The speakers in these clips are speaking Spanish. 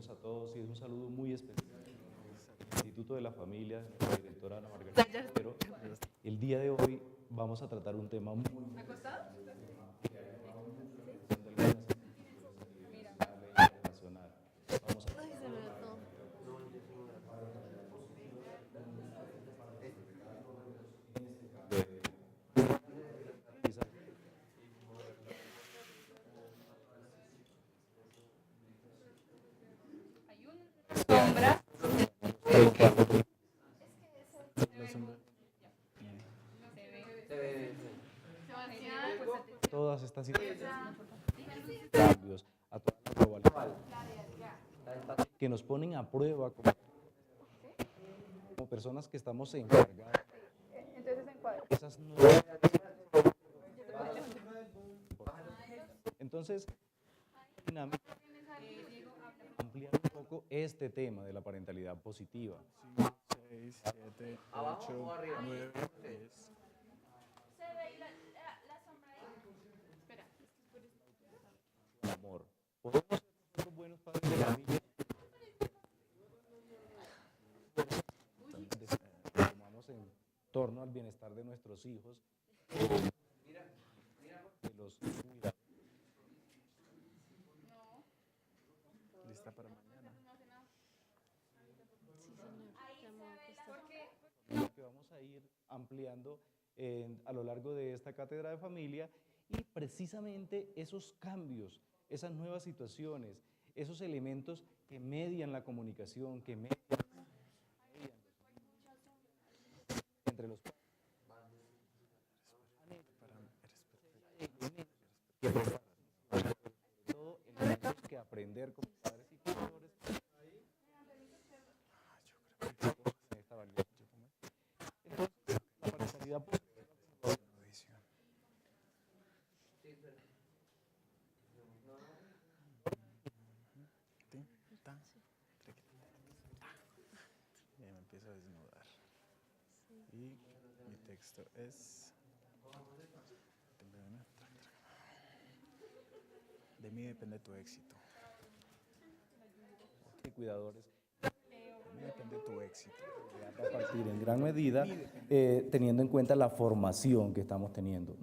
bienvenidos a todos y es un saludo muy especial del Instituto de la Familia, la directora Ana Margarita. Pero el día de hoy vamos a tratar un tema muy internacional. Vamos a todas estas cambios, a toda la globalización que nos ponen a prueba como personas que estamos encargadas de esas nuevas. Entonces, ampliar un poco este tema de la parentalidad positiva. 6, 7, 8, 9, 10. El amor. Podemos ser nosotros buenos padres de familia. Tomamos en torno al bienestar de nuestros hijos, de los cuidadores. Lista para mañana. Que vamos a ir ampliando a lo largo de esta cátedra de familia y precisamente esos cambios, esas nuevas situaciones, esos elementos que median la comunicación, que median entre los padres, todo elementos que aprender como padres y cuidadores en esta valiosa. Entonces, la parentalidad Ya me empiezo a desnudar. Y mi texto es... De mí depende tu éxito. y cuidadores De mí depende tu éxito. a partir en gran medida teniendo en cuenta la formación que estamos teniendo.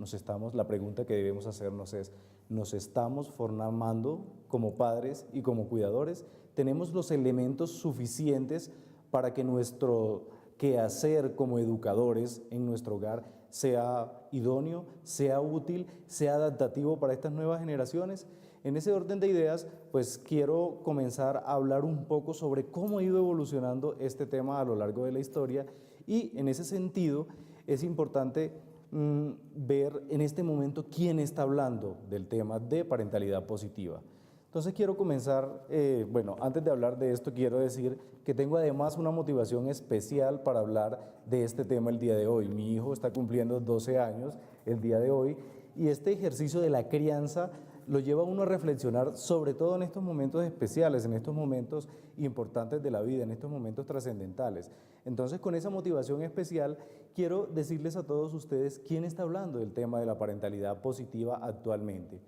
La pregunta que debemos hacernos es, ¿nos estamos formando como padres y como cuidadores? ¿Tenemos los elementos suficientes para que nuestro quehacer como educadores en nuestro hogar sea idóneo, sea útil, sea adaptativo para estas nuevas generaciones? En ese orden de ideas, pues quiero comenzar a hablar un poco sobre cómo ha ido evolucionando este tema a lo largo de la historia y en ese sentido es importante ver en este momento quién está hablando del tema de parentalidad positiva. Entonces quiero comenzar, bueno, antes de hablar de esto quiero decir que tengo además una motivación especial para hablar de este tema el día de hoy. Mi hijo está cumpliendo 12 años el día de hoy y este ejercicio de la crianza lo lleva a uno a reflexionar, sobre todo en estos momentos especiales, en estos momentos importantes de la vida, en estos momentos trascendentales. Entonces, con esa motivación especial, quiero decirles a todos ustedes quién está hablando del tema de la parentalidad positiva actualmente.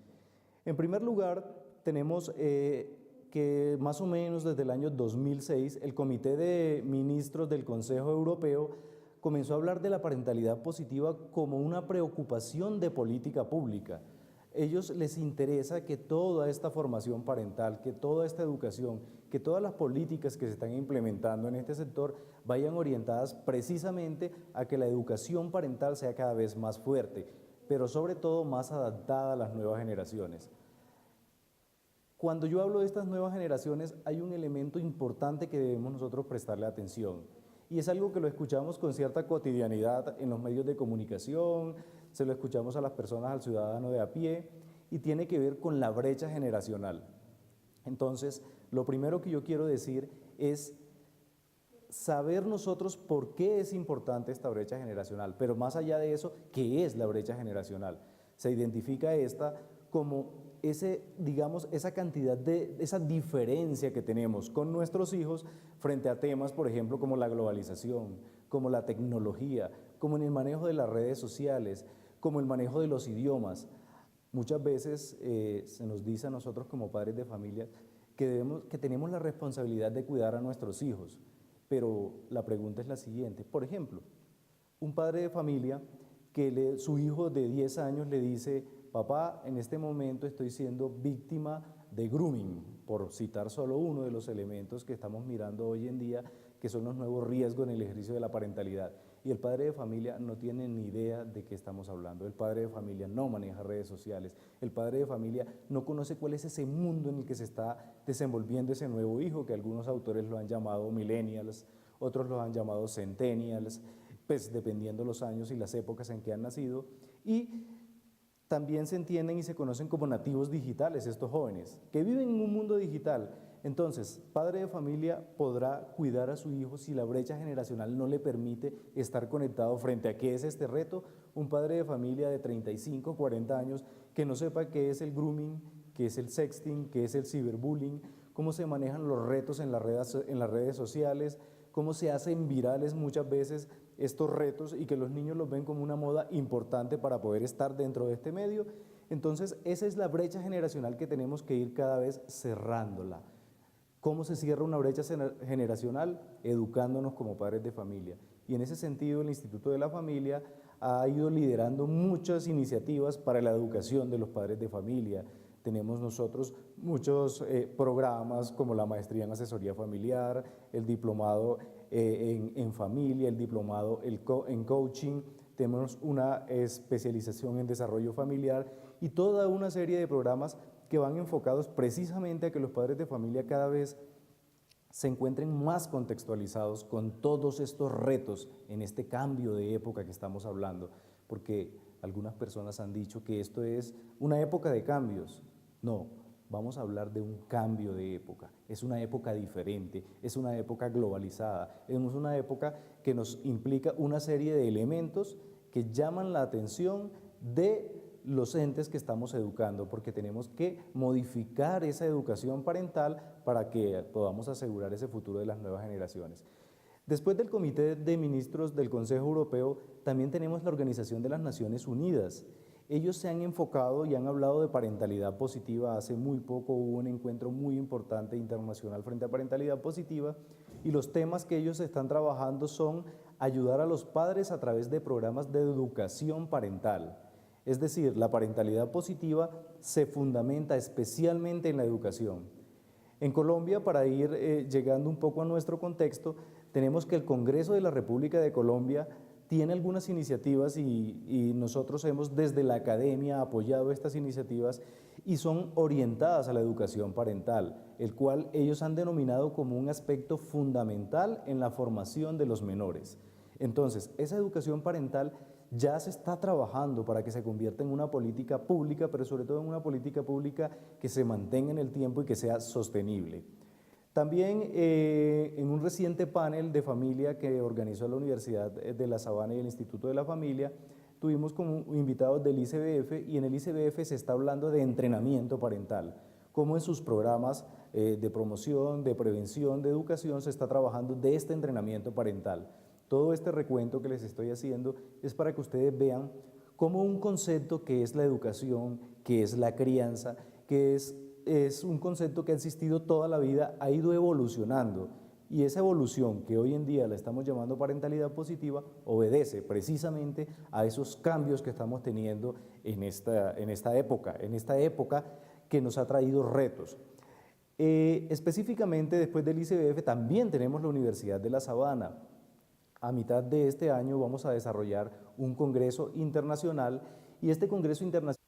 En primer lugar, tenemos que más o menos desde el año 2006, el Comité de Ministros del Consejo Europeo comenzó a hablar de la parentalidad positiva como una preocupación de política pública. Ellos les interesa que toda esta formación parental, que toda esta educación, que todas las políticas que se están implementando en este sector vayan orientadas precisamente a que la educación parental sea cada vez más fuerte, pero sobre todo más adaptada a las nuevas generaciones. Cuando yo hablo de estas nuevas generaciones, hay un elemento importante que debemos nosotros prestarle atención, y es algo que lo escuchamos con cierta cotidianidad en los medios de comunicación, se lo escuchamos a las personas, al ciudadano de a pie, y tiene que ver con la brecha generacional. Entonces, lo primero que yo quiero decir es saber nosotros por qué es importante esta brecha generacional, pero más allá de eso, ¿qué es la brecha generacional? Se identifica esta como esa cantidad esa diferencia que tenemos con nuestros hijos frente a temas, por ejemplo, como la globalización, como la tecnología, como en el manejo de las redes sociales, como el manejo de los idiomas. Muchas veces se nos dice a nosotros como padres de familia, que tenemos la responsabilidad de cuidar a nuestros hijos. Pero la pregunta es la siguiente. Por ejemplo, un padre de familia que su hijo de 10 años le dice: papá, en este momento estoy siendo víctima de grooming, por citar solo uno de los elementos que estamos mirando hoy en día, que son los nuevos riesgos en el ejercicio de la parentalidad. Y el padre de familia no tiene ni idea de qué estamos hablando. El padre de familia no maneja redes sociales. El padre de familia no conoce cuál es ese mundo en el que se está desenvolviendo ese nuevo hijo, que algunos autores lo han llamado millennials, otros lo han llamado centennials, pues dependiendo los años y las épocas en que han nacido. Y también se entienden y se conocen como nativos digitales estos jóvenes, que viven en un mundo digital. Entonces, padre de familia podrá cuidar a su hijo si la brecha generacional no le permite estar conectado frente a qué es este reto. Un padre de familia de 35, 40 años que no sepa qué es el grooming, qué es el sexting, qué es el ciberbullying, cómo se manejan los retos en las redes sociales, cómo se hacen virales muchas veces estos retos y que los niños los ven como una moda importante para poder estar dentro de este medio. Entonces, esa es la brecha generacional que tenemos que ir cada vez cerrándola. ¿Cómo se cierra una brecha generacional? Educándonos como padres de familia. Y en ese sentido, el Instituto de la Familia ha ido liderando muchas iniciativas para la educación de los padres de familia. Tenemos nosotros muchos programas como la maestría en asesoría familiar, el diplomado en familia, el diplomado en coaching, tenemos una especialización en desarrollo familiar y toda una serie de programas que van enfocados precisamente a que los padres de familia cada vez se encuentren más contextualizados con todos estos retos en este cambio de época que estamos hablando, porque algunas personas han dicho que esto es una época de cambios. No, vamos a hablar de un cambio de época, es una época diferente, es una época globalizada, es una época que nos implica una serie de elementos que llaman la atención de los entes que estamos educando, porque tenemos que modificar esa educación parental para que podamos asegurar ese futuro de las nuevas generaciones. Después del Comité de Ministros del Consejo Europeo, también tenemos la Organización de las Naciones Unidas. Ellos se han enfocado y han hablado de parentalidad positiva. Hace muy poco hubo un encuentro muy importante internacional frente a parentalidad positiva y los temas que ellos están trabajando son ayudar a los padres a través de programas de educación parental. Es decir, la parentalidad positiva se fundamenta especialmente en la educación. En Colombia, para ir llegando un poco a nuestro contexto, tenemos que el Congreso de la República de Colombia tiene algunas iniciativas y nosotros hemos desde la academia apoyado estas iniciativas y son orientadas a la educación parental, el cual ellos han denominado como un aspecto fundamental en la formación de los menores. Entonces, esa educación parental ya se está trabajando para que se convierta en una política pública, pero sobre todo en una política pública que se mantenga en el tiempo y que sea sostenible. También en un reciente panel de familia que organizó la Universidad de La Sabana y el Instituto de la Familia, tuvimos como invitados del ICBF y en el ICBF se está hablando de entrenamiento parental, cómo en sus programas de promoción, de prevención, de educación se está trabajando de este entrenamiento parental. Todo este recuento que les estoy haciendo es para que ustedes vean cómo un concepto que es la educación, que es la crianza, que es un concepto que ha existido toda la vida, ha ido evolucionando y esa evolución que hoy en día la estamos llamando parentalidad positiva obedece precisamente a esos cambios que estamos teniendo en esta época que nos ha traído retos. Específicamente después del ICBF también tenemos la Universidad de La Sabana. A mitad de este año vamos a desarrollar un congreso internacional y este congreso internacional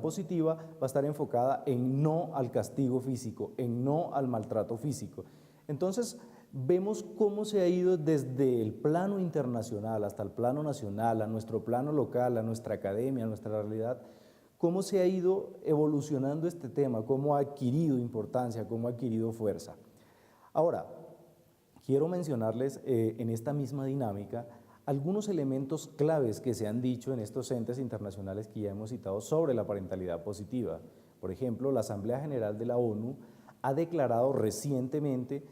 positiva va a estar enfocada en no al castigo físico, en no al maltrato físico. Entonces, vemos cómo se ha ido desde el plano internacional hasta el plano nacional, a nuestro plano local, a nuestra academia, a nuestra realidad, cómo se ha ido evolucionando este tema, cómo ha adquirido importancia, cómo ha adquirido fuerza. Ahora, quiero mencionarles en esta misma dinámica algunos elementos claves que se han dicho en estos entes internacionales que ya hemos citado sobre la parentalidad positiva. Por ejemplo, la Asamblea General de la ONU ha declarado recientemente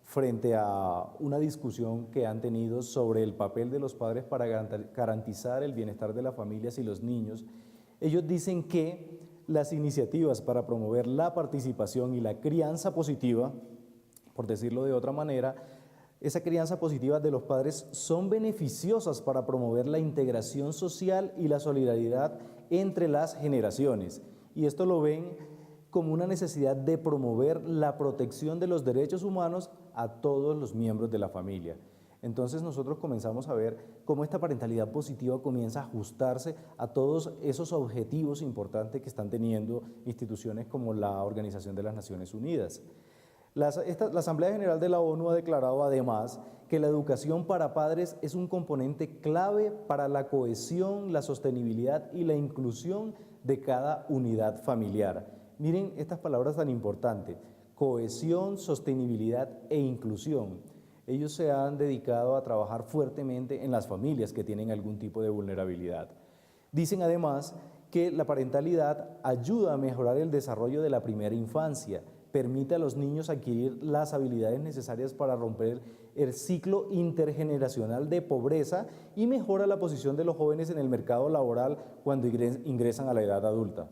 frente a una discusión que han tenido sobre el papel de los padres para garantizar el bienestar de las familias y los niños. Ellos dicen que las iniciativas para promover la participación y la crianza positiva, por decirlo de otra manera, esa crianza positiva de los padres son beneficiosas para promover la integración social y la solidaridad entre las generaciones. Y esto lo ven como una necesidad de promover la protección de los derechos humanos a todos los miembros de la familia. Entonces nosotros comenzamos a ver cómo esta parentalidad positiva comienza a ajustarse a todos esos objetivos importantes que están teniendo instituciones como la Organización de las Naciones Unidas. La Asamblea General de la ONU ha declarado además que la educación para padres es un componente clave para la cohesión, la sostenibilidad y la inclusión de cada unidad familiar. Miren estas palabras tan importantes: cohesión, sostenibilidad e inclusión. Ellos se han dedicado a trabajar fuertemente en las familias que tienen algún tipo de vulnerabilidad. Dicen además que la parentalidad ayuda a mejorar el desarrollo de la primera infancia, permite a los niños adquirir las habilidades necesarias para romper el ciclo intergeneracional de pobreza y mejora la posición de los jóvenes en el mercado laboral cuando ingresan a la edad adulta.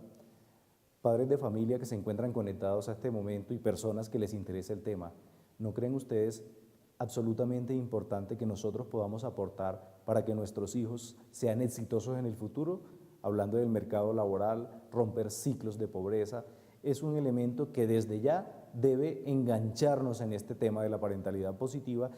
Padres de familia que se encuentran conectados a este momento y personas que les interesa el tema, ¿no creen ustedes absolutamente importante que nosotros podamos aportar para que nuestros hijos sean exitosos en el futuro? Hablando del mercado laboral, romper ciclos de pobreza, es un elemento que desde ya debe engancharnos en este tema de la parentalidad positiva,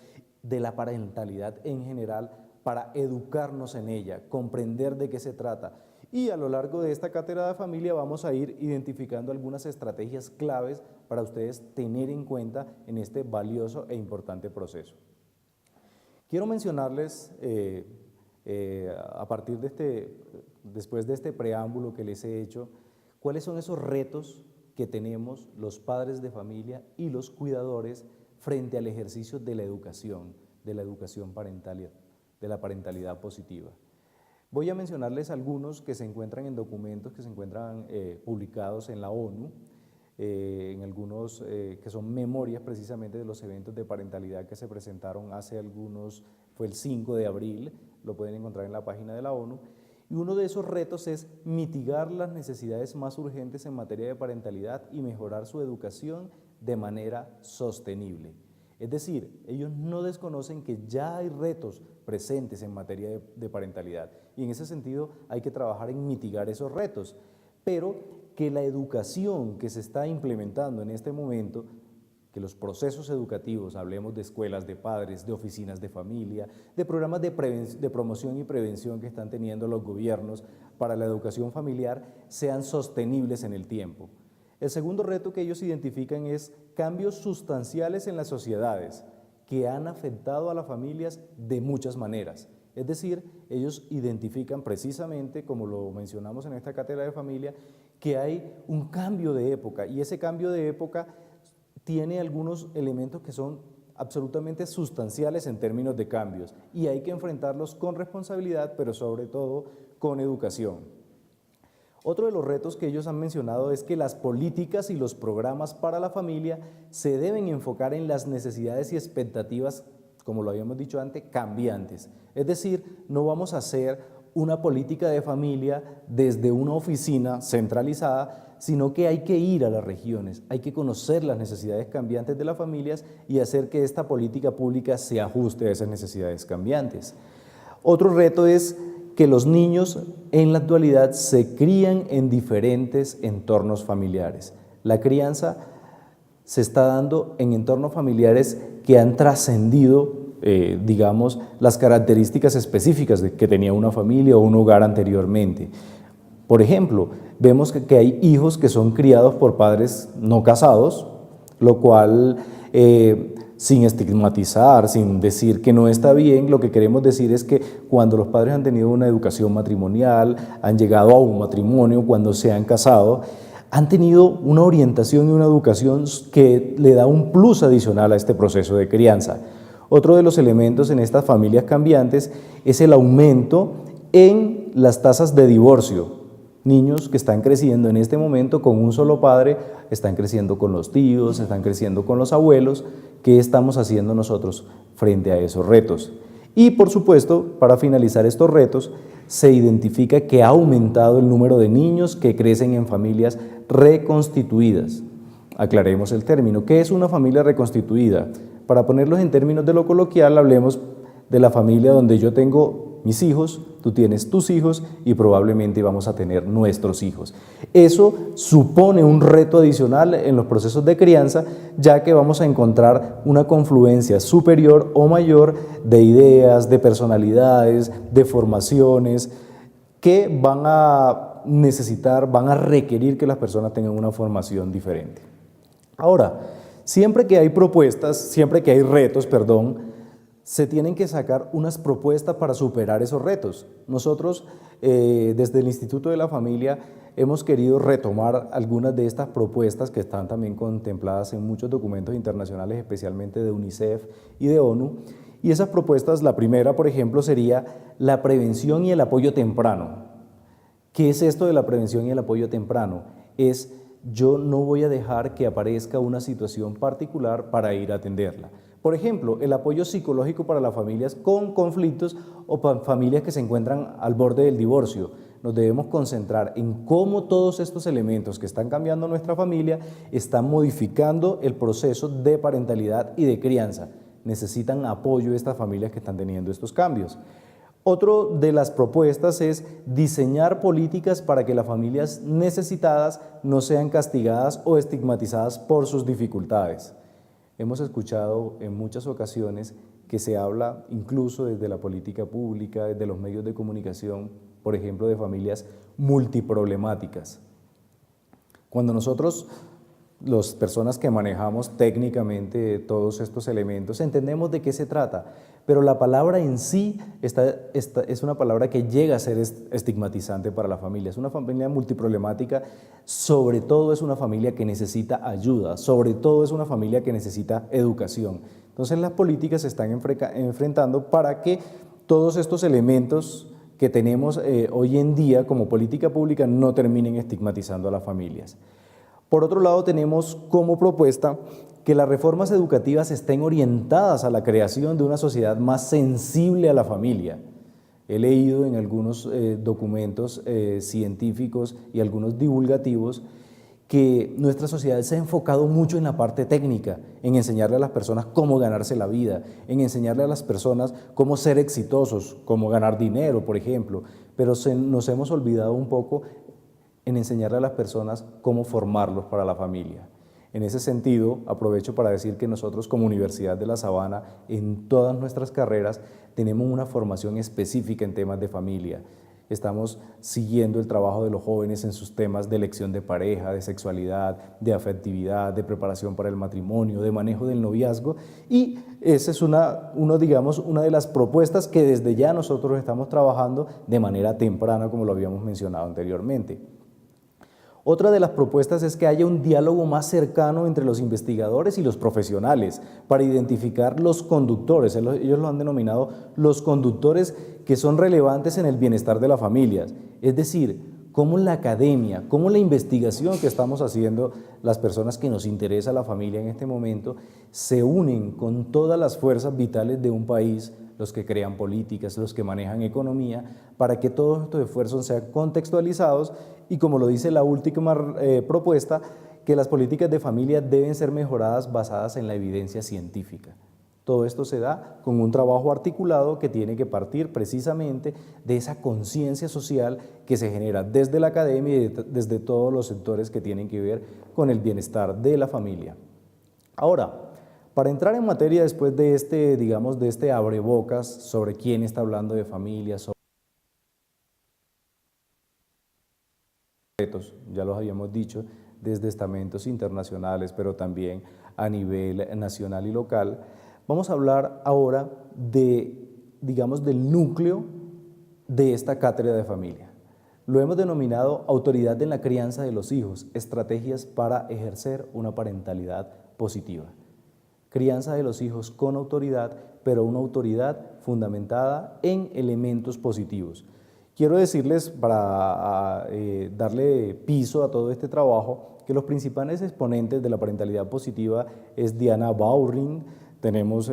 de la parentalidad en general, para educarnos en ella, comprender de qué se trata. Y a lo largo de esta cátedra de familia vamos a ir identificando algunas estrategias claves para ustedes tener en cuenta en este valioso e importante proceso. Quiero mencionarles, a partir de después de este preámbulo que les he hecho, cuáles son esos retos que tenemos los padres de familia y los cuidadores frente al ejercicio de la educación parental, de la parentalidad positiva. Voy a mencionarles algunos que se encuentran en documentos que se encuentran publicados en la ONU, en algunos que son memorias precisamente de los eventos de parentalidad que se presentaron hace algunos, fue el 5 de abril, lo pueden encontrar en la página de la ONU. Y uno de esos retos es mitigar las necesidades más urgentes en materia de parentalidad y mejorar su educación de manera sostenible. Es decir, ellos no desconocen que ya hay retos presentes en materia de parentalidad y en ese sentido hay que trabajar en mitigar esos retos, pero que la educación que se está implementando en este momento, que los procesos educativos, hablemos de escuelas de padres, de oficinas de familia, de programas de promoción y prevención que están teniendo los gobiernos para la educación familiar, sean sostenibles en el tiempo. El segundo reto que ellos identifican es cambios sustanciales en las sociedades que han afectado a las familias de muchas maneras. Es decir, ellos identifican precisamente, como lo mencionamos en esta cátedra de familia, que hay un cambio de época y ese cambio de época tiene algunos elementos que son absolutamente sustanciales en términos de cambios y hay que enfrentarlos con responsabilidad, pero sobre todo con educación. Otro de los retos que ellos han mencionado es que las políticas y los programas para la familia se deben enfocar en las necesidades y expectativas, como lo habíamos dicho antes, cambiantes. Es decir, no vamos a hacer una política de familia desde una oficina centralizada, sino que hay que ir a las regiones, hay que conocer las necesidades cambiantes de las familias y hacer que esta política pública se ajuste a esas necesidades cambiantes. Otro reto es que los niños en la actualidad se crían en diferentes entornos familiares. La crianza se está dando en entornos familiares que han trascendido, digamos, las características específicas que tenía una familia o un hogar anteriormente. Por ejemplo, vemos que hay hijos que son criados por padres no casados, lo cual, sin estigmatizar, sin decir que no está bien, lo que queremos decir es que cuando los padres han tenido una educación matrimonial, han llegado a un matrimonio, cuando se han casado, han tenido una orientación y una educación que le da un plus adicional a este proceso de crianza. Otro de los elementos en estas familias cambiantes es el aumento en las tasas de divorcio. Niños que están creciendo en este momento con un solo padre, están creciendo con los tíos, están creciendo con los abuelos. ¿Qué estamos haciendo nosotros frente a esos retos? Y por supuesto, para finalizar estos retos, se identifica que ha aumentado el número de niños que crecen en familias reconstituidas. Aclaremos el término. ¿Qué es una familia reconstituida? Para ponerlos en términos de lo coloquial, hablemos de la familia donde yo tengo mis hijos, tú tienes tus hijos y probablemente vamos a tener nuestros hijos. Eso supone un reto adicional en los procesos de crianza, ya que vamos a encontrar una confluencia superior o mayor de ideas, de personalidades, de formaciones que van a necesitar, van a requerir que las personas tengan una formación diferente. Ahora, siempre que hay propuestas, siempre que hay retos, se tienen que sacar unas propuestas para superar esos retos. Nosotros, desde el Instituto de la Familia, hemos querido retomar algunas de estas propuestas que están también contempladas en muchos documentos internacionales, especialmente de UNICEF y de ONU. Y esas propuestas, la primera, por ejemplo, sería la prevención y el apoyo temprano. ¿Qué es esto de la prevención y el apoyo temprano? Es yo no voy a dejar que aparezca una situación particular para ir a atenderla. Por ejemplo, el apoyo psicológico para las familias con conflictos o para familias que se encuentran al borde del divorcio. Nos debemos concentrar en cómo todos estos elementos que están cambiando nuestra familia están modificando el proceso de parentalidad y de crianza. Necesitan apoyo estas familias que están teniendo estos cambios. Otro de las propuestas es diseñar políticas para que las familias necesitadas no sean castigadas o estigmatizadas por sus dificultades. Hemos escuchado en muchas ocasiones que se habla incluso desde la política pública, desde los medios de comunicación, por ejemplo, de familias multiproblemáticas. Cuando nosotros, las personas que manejamos técnicamente todos estos elementos, entendemos de qué se trata, pero la palabra en sí es una palabra que llega a ser estigmatizante para la familia. Es una familia multiproblemática, sobre todo es una familia que necesita ayuda, sobre todo es una familia que necesita educación. Entonces las políticas se están enfrentando para que todos estos elementos que tenemos hoy en día como política pública no terminen estigmatizando a las familias. Por otro lado, tenemos como propuesta que las reformas educativas estén orientadas a la creación de una sociedad más sensible a la familia. He leído en algunos documentos científicos y algunos divulgativos que nuestra sociedad se ha enfocado mucho en la parte técnica, en enseñarle a las personas cómo ganarse la vida, en enseñarle a las personas cómo ser exitosos, cómo ganar dinero, por ejemplo, pero nos hemos olvidado un poco en enseñarle a las personas cómo formarlos para la familia. En ese sentido, aprovecho para decir que nosotros como Universidad de La Sabana, en todas nuestras carreras, tenemos una formación específica en temas de familia. Estamos siguiendo el trabajo de los jóvenes en sus temas de elección de pareja, de sexualidad, de afectividad, de preparación para el matrimonio, de manejo del noviazgo, y esa es una de las propuestas que desde ya nosotros estamos trabajando de manera temprana, como lo habíamos mencionado anteriormente. Otra de las propuestas es que haya un diálogo más cercano entre los investigadores y los profesionales para identificar los conductores, ellos lo han denominado los conductores que son relevantes en el bienestar de las familias, es decir, cómo la academia, cómo la investigación que estamos haciendo las personas que nos interesa la familia en este momento, se unen con todas las fuerzas vitales de un país, los que crean políticas, los que manejan economía, para que todos estos esfuerzos sean contextualizados y, como lo dice la última propuesta, que las políticas de familia deben ser mejoradas basadas en la evidencia científica. Todo esto se da con un trabajo articulado que tiene que partir precisamente de esa conciencia social que se genera desde la academia y desde todos los sectores que tienen que ver con el bienestar de la familia. Ahora, para entrar en materia después de este abrebocas sobre quién está hablando de familia, sobre retos, ya los habíamos dicho, desde estamentos internacionales, pero también a nivel nacional y local, vamos a hablar ahora del núcleo de esta cátedra de familia. Lo hemos denominado autoridad en la crianza de los hijos, estrategias para ejercer una parentalidad positiva. Crianza de los hijos con autoridad, pero una autoridad fundamentada en elementos positivos. Quiero decirles, para darle piso a todo este trabajo, que los principales exponentes de la parentalidad positiva es Diana Bowring. Tenemos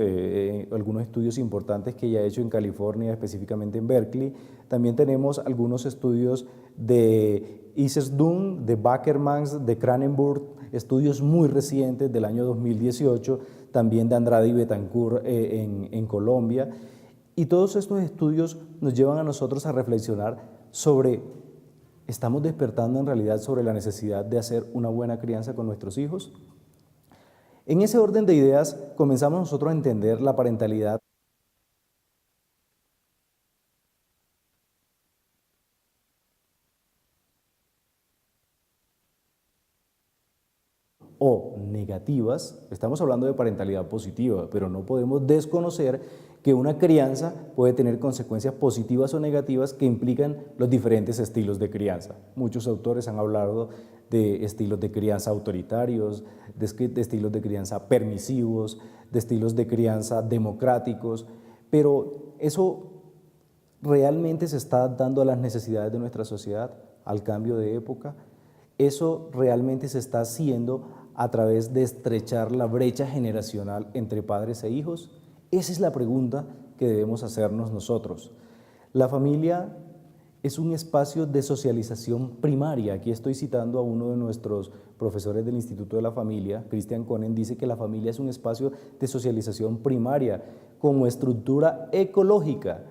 algunos estudios importantes que ella ha hecho en California, específicamente en Berkeley. También tenemos algunos estudios de Issersdum, de Bakermans, de Cranenburg, estudios muy recientes del año 2018, también de Andrade y Betancourt en Colombia. Y todos estos estudios nos llevan a nosotros a reflexionar sobre, ¿estamos despertando en realidad sobre la necesidad de hacer una buena crianza con nuestros hijos? En ese orden de ideas comenzamos nosotros a entender la parentalidad o negativas. Estamos hablando de parentalidad positiva, pero no podemos desconocer que una crianza puede tener consecuencias positivas o negativas que implican los diferentes estilos de crianza. Muchos autores han hablado de estilos de crianza autoritarios, de estilos de crianza permisivos, de estilos de crianza democráticos, pero eso realmente se está dando a las necesidades de nuestra sociedad, al cambio de época. Eso realmente se está haciendo a través de estrechar la brecha generacional entre padres e hijos. Esa es la pregunta que debemos hacernos nosotros. La familia es un espacio de socialización primaria. Aquí estoy citando a uno de nuestros profesores del Instituto de la Familia, Christian Conen, dice que la familia es un espacio de socialización primaria como estructura ecológica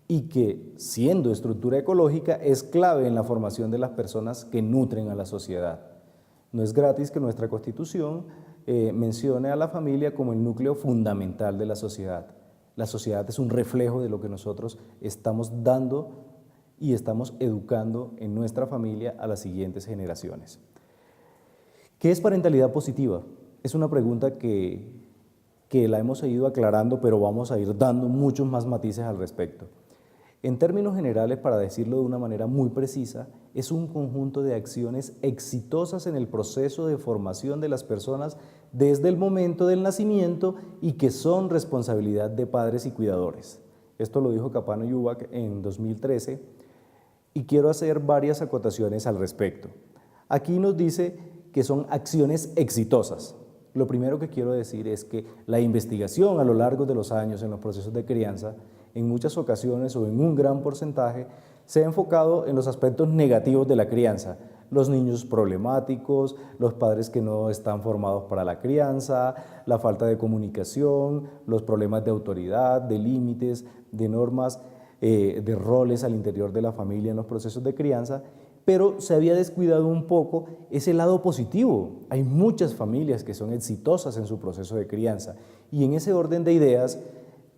y que, siendo estructura ecológica, es clave en la formación de las personas que nutren a la sociedad. No es gratis que nuestra Constitución mencione a la familia como el núcleo fundamental de la sociedad. La sociedad es un reflejo de lo que nosotros estamos dando y estamos educando en nuestra familia a las siguientes generaciones. ¿Qué es parentalidad positiva? Es una pregunta que la hemos ido aclarando, pero vamos a ir dando muchos más matices al respecto. En términos generales, para decirlo de una manera muy precisa, es un conjunto de acciones exitosas en el proceso de formación de las personas desde el momento del nacimiento y que son responsabilidad de padres y cuidadores. Esto lo dijo Capano y Ubach en 2013 y quiero hacer varias acotaciones al respecto. Aquí nos dice que son acciones exitosas. Lo primero que quiero decir es que la investigación a lo largo de los años en los procesos de crianza, en muchas ocasiones o en un gran porcentaje, se ha enfocado en los aspectos negativos de la crianza, los niños problemáticos, los padres que no están formados para la crianza, la falta de comunicación, los problemas de autoridad, de límites, de normas, de roles al interior de la familia en los procesos de crianza, pero se había descuidado un poco ese lado positivo. Hay muchas familias que son exitosas en su proceso de crianza y en ese orden de ideas,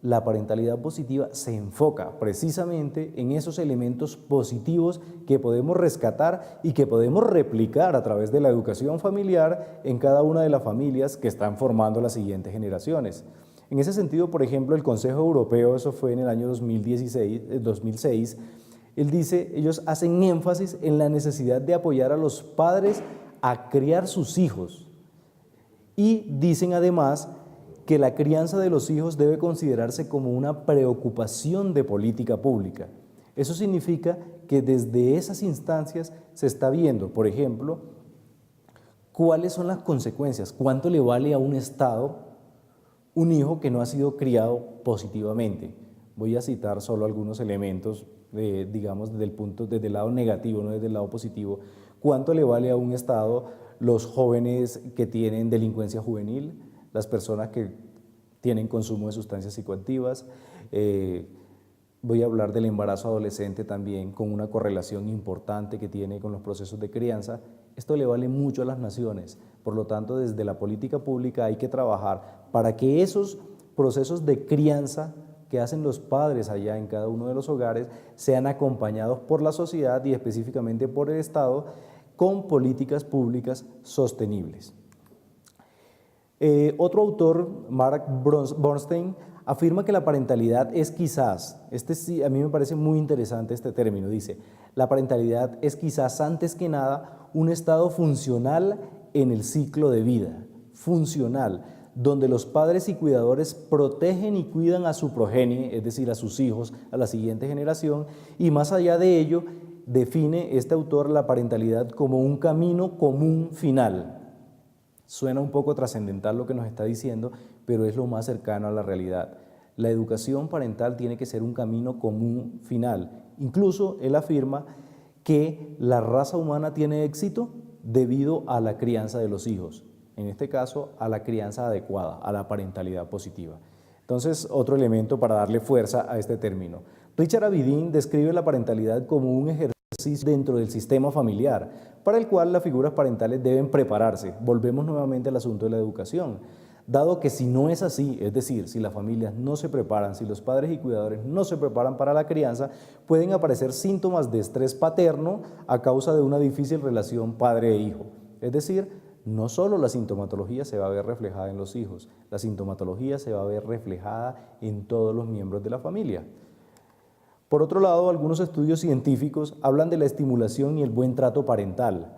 la parentalidad positiva se enfoca precisamente en esos elementos positivos que podemos rescatar y que podemos replicar a través de la educación familiar en cada una de las familias que están formando las siguientes generaciones. En ese sentido, por ejemplo, el Consejo Europeo, eso fue en el año 2006, ellos hacen énfasis en la necesidad de apoyar a los padres a criar sus hijos y dicen además que la crianza de los hijos debe considerarse como una preocupación de política pública. Eso significa que desde esas instancias se está viendo, por ejemplo, cuáles son las consecuencias, cuánto le vale a un Estado un hijo que no ha sido criado positivamente. Voy a citar solo algunos elementos, digamos, desde el lado negativo, no desde el lado positivo. ¿Cuánto le vale a un Estado los jóvenes que tienen delincuencia juvenil, las personas que tienen consumo de sustancias psicoactivas? Voy a hablar del embarazo adolescente también, con una correlación importante que tiene con los procesos de crianza. Esto le vale mucho a las naciones, por lo tanto, desde la política pública hay que trabajar para que esos procesos de crianza que hacen los padres allá en cada uno de los hogares sean acompañados por la sociedad y específicamente por el Estado con políticas públicas sostenibles. Otro autor, Mark Bernstein, afirma que la parentalidad es quizás, sí, a mí me parece muy interesante este término, dice, la parentalidad es quizás antes que nada un estado funcional en el ciclo de vida, funcional, donde los padres y cuidadores protegen y cuidan a su progenie, es decir, a sus hijos, a la siguiente generación, y más allá de ello, define este autor la parentalidad como un camino común final. Suena un poco trascendental lo que nos está diciendo, pero es lo más cercano a la realidad. La educación parental tiene que ser un camino común final. Incluso él afirma que la raza humana tiene éxito debido a la crianza de los hijos, en este caso a la crianza adecuada, a la parentalidad positiva. Entonces, otro elemento para darle fuerza a este término. Richard Avedin describe la parentalidad como un ejercicio dentro del sistema familiar, para el cual las figuras parentales deben prepararse. Volvemos nuevamente al asunto de la educación. Dado que si no es así, es decir, si las familias no se preparan, si los padres y cuidadores no se preparan para la crianza, pueden aparecer síntomas de estrés paterno a causa de una difícil relación padre e hijo. Es decir, no solo la sintomatología se va a ver reflejada en los hijos, la sintomatología se va a ver reflejada en todos los miembros de la familia. Por otro lado, algunos estudios científicos hablan de la estimulación y el buen trato parental.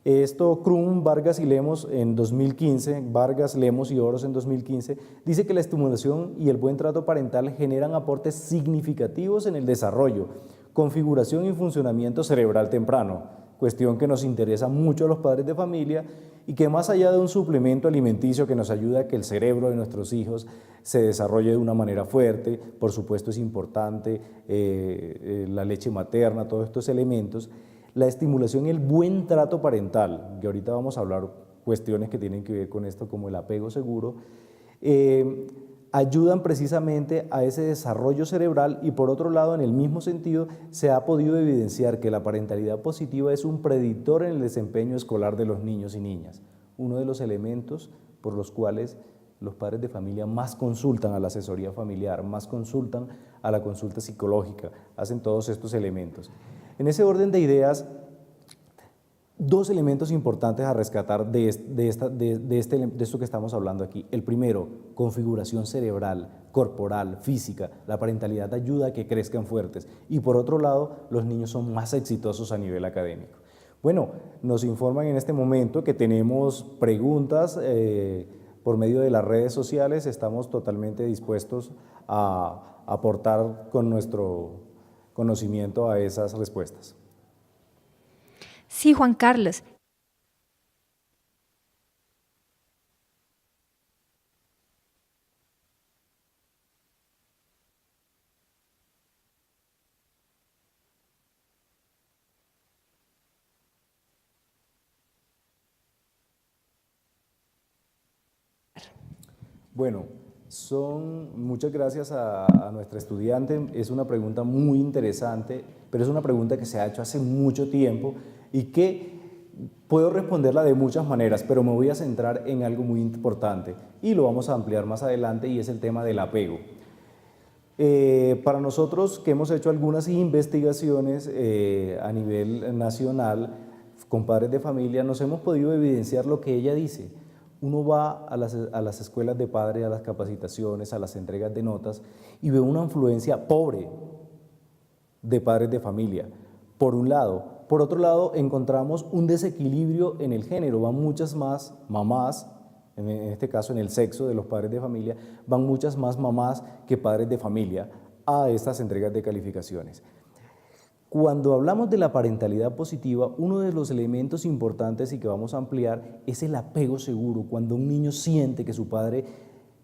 Esto Crum, Vargas y Lemos en 2015, Vargas, Lemos y Oros en 2015, dice que la estimulación y el buen trato parental generan aportes significativos en el desarrollo, configuración y funcionamiento cerebral temprano, cuestión que nos interesa mucho a los padres de familia y que más allá de un suplemento alimenticio que nos ayuda a que el cerebro de nuestros hijos se desarrolle de una manera fuerte, por supuesto es importante la leche materna, todos estos elementos, la estimulación y el buen trato parental, que ahorita vamos a hablar cuestiones que tienen que ver con esto como el apego seguro, ayudan precisamente a ese desarrollo cerebral y por otro lado, en el mismo sentido, se ha podido evidenciar que la parentalidad positiva es un predictor en el desempeño escolar de los niños y niñas, uno de los elementos por los cuales los padres de familia más consultan a la asesoría familiar, más consultan a la consulta psicológica, hacen todos estos elementos. En ese orden de ideas, dos elementos importantes a rescatar de esto que estamos hablando aquí. El primero, configuración cerebral, corporal, física. La parentalidad ayuda a que crezcan fuertes. Y por otro lado, los niños son más exitosos a nivel académico. Bueno, nos informan en este momento que tenemos preguntas por medio de las redes sociales. Estamos totalmente dispuestos a aportar con nuestro conocimiento a esas respuestas. Sí, Juan Carlos. Bueno, muchas gracias a nuestra estudiante, es una pregunta muy interesante, pero es una pregunta que se ha hecho hace mucho tiempo y que puedo responderla de muchas maneras, pero me voy a centrar en algo muy importante y lo vamos a ampliar más adelante y es el tema del apego. Para nosotros que hemos hecho algunas investigaciones a nivel nacional con padres de familia, nos hemos podido evidenciar lo que ella dice. Uno va a las escuelas de padres, a las capacitaciones, a las entregas de notas y ve una influencia pobre de padres de familia, por un lado. Por otro lado, encontramos un desequilibrio en el género, van muchas más mamás, en este caso en el sexo de los padres de familia, van muchas más mamás que padres de familia a estas entregas de calificaciones. Cuando hablamos de la parentalidad positiva, uno de los elementos importantes y que vamos a ampliar es el apego seguro, cuando un niño siente que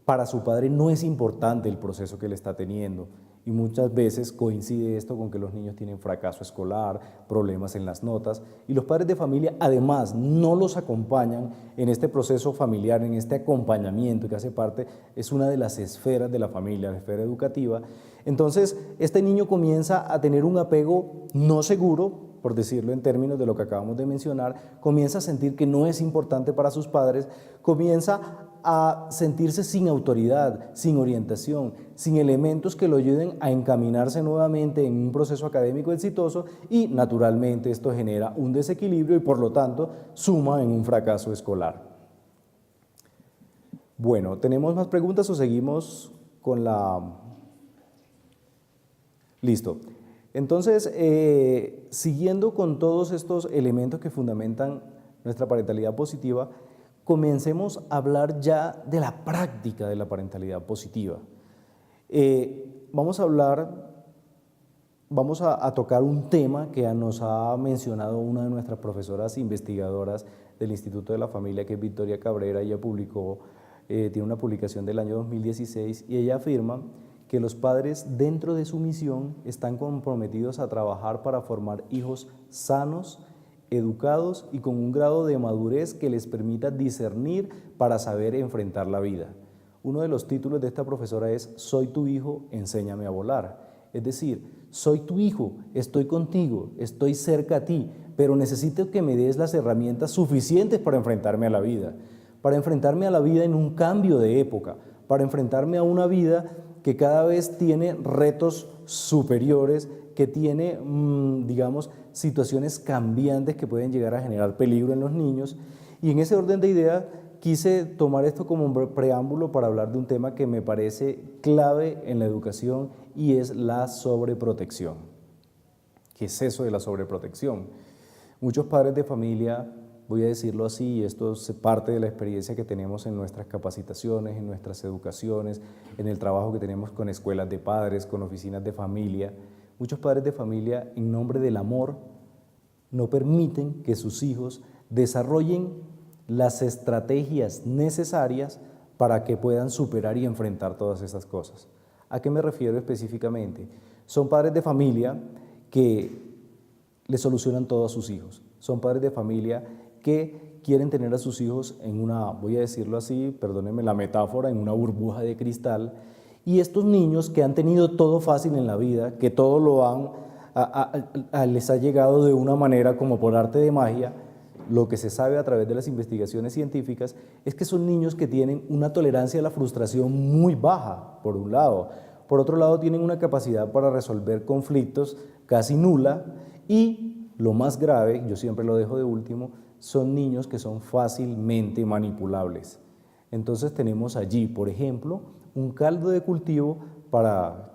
para su padre no es importante el proceso que él está teniendo. Y muchas veces coincide esto con que los niños tienen fracaso escolar, problemas en las notas, y los padres de familia además no los acompañan en este proceso familiar, en este acompañamiento que hace parte, es una de las esferas de la familia, la esfera educativa. Entonces, este niño comienza a tener un apego no seguro, por decirlo en términos de lo que acabamos de mencionar, comienza a sentir que no es importante para sus padres, comienza a sentirse sin autoridad, sin orientación, sin elementos que lo ayuden a encaminarse nuevamente en un proceso académico exitoso y naturalmente esto genera un desequilibrio y por lo tanto suma en un fracaso escolar. Bueno, ¿tenemos más preguntas o seguimos con la...? Listo. Entonces, siguiendo con todos estos elementos que fundamentan nuestra parentalidad positiva, comencemos a hablar ya de la práctica de la parentalidad positiva. Vamos a tocar un tema que nos ha mencionado una de nuestras profesoras investigadoras del Instituto de la Familia, que es Victoria Cabrera. Ella tiene una publicación del año 2016 y ella afirma que los padres dentro de su misión están comprometidos a trabajar para formar hijos sanos, educados y con un grado de madurez que les permita discernir para saber enfrentar la vida. Uno de los títulos de esta profesora es «Soy tu hijo, enséñame a volar». Es decir, soy tu hijo, estoy contigo, estoy cerca a ti, pero necesito que me des las herramientas suficientes para enfrentarme a la vida en un cambio de época, para enfrentarme a una vida que cada vez tiene retos superiores, que tiene, digamos, situaciones cambiantes que pueden llegar a generar peligro en los niños. Y en ese orden de ideas quise tomar esto como un preámbulo para hablar de un tema que me parece clave en la educación y es la sobreprotección. ¿Qué es eso de la sobreprotección? Muchos padres de familia, voy a decirlo así, y esto es parte de la experiencia que tenemos en nuestras capacitaciones, en nuestras educaciones, en el trabajo que tenemos con escuelas de padres, con oficinas de familia. Muchos padres de familia, en nombre del amor, no permiten que sus hijos desarrollen las estrategias necesarias para que puedan superar y enfrentar todas esas cosas. ¿A qué me refiero específicamente? Son padres de familia que le solucionan todo a sus hijos. Son padres de familia que quieren tener a sus hijos en una, voy a decirlo así, perdónenme la metáfora, en una burbuja de cristal. Y estos niños que han tenido todo fácil en la vida, que todo les ha llegado de una manera como por arte de magia, lo que se sabe a través de las investigaciones científicas es que son niños que tienen una tolerancia a la frustración muy baja, por un lado. Por otro lado, tienen una capacidad para resolver conflictos casi nula y, lo más grave, yo siempre lo dejo de último, son niños que son fácilmente manipulables. Entonces tenemos allí, por ejemplo, un caldo de cultivo para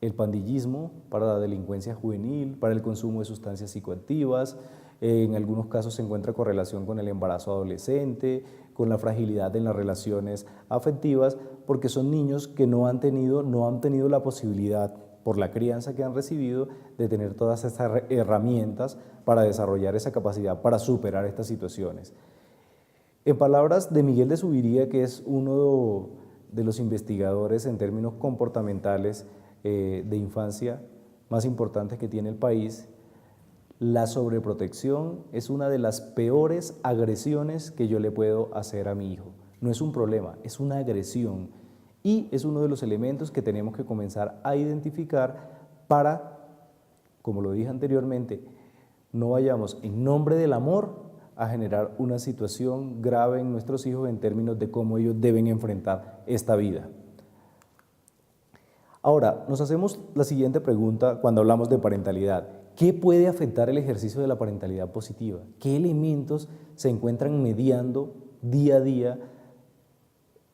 el pandillismo, para la delincuencia juvenil, para el consumo de sustancias psicoactivas. En algunos casos se encuentra correlación con el embarazo adolescente, con la fragilidad en las relaciones afectivas, porque son niños que no han tenido la posibilidad, por la crianza que han recibido, de tener todas estas herramientas para desarrollar esa capacidad, para superar estas situaciones. En palabras de Miguel de Zuviría, que es uno de los investigadores en términos comportamentales de infancia más importantes que tiene el país, la sobreprotección es una de las peores agresiones que yo le puedo hacer a mi hijo. No es un problema, es una agresión y es uno de los elementos que tenemos que comenzar a identificar para, como lo dije anteriormente, no vayamos en nombre del amor a generar una situación grave en nuestros hijos en términos de cómo ellos deben enfrentar esta vida. Ahora, nos hacemos la siguiente pregunta cuando hablamos de parentalidad. ¿Qué puede afectar el ejercicio de la parentalidad positiva? ¿Qué elementos se encuentran mediando día a día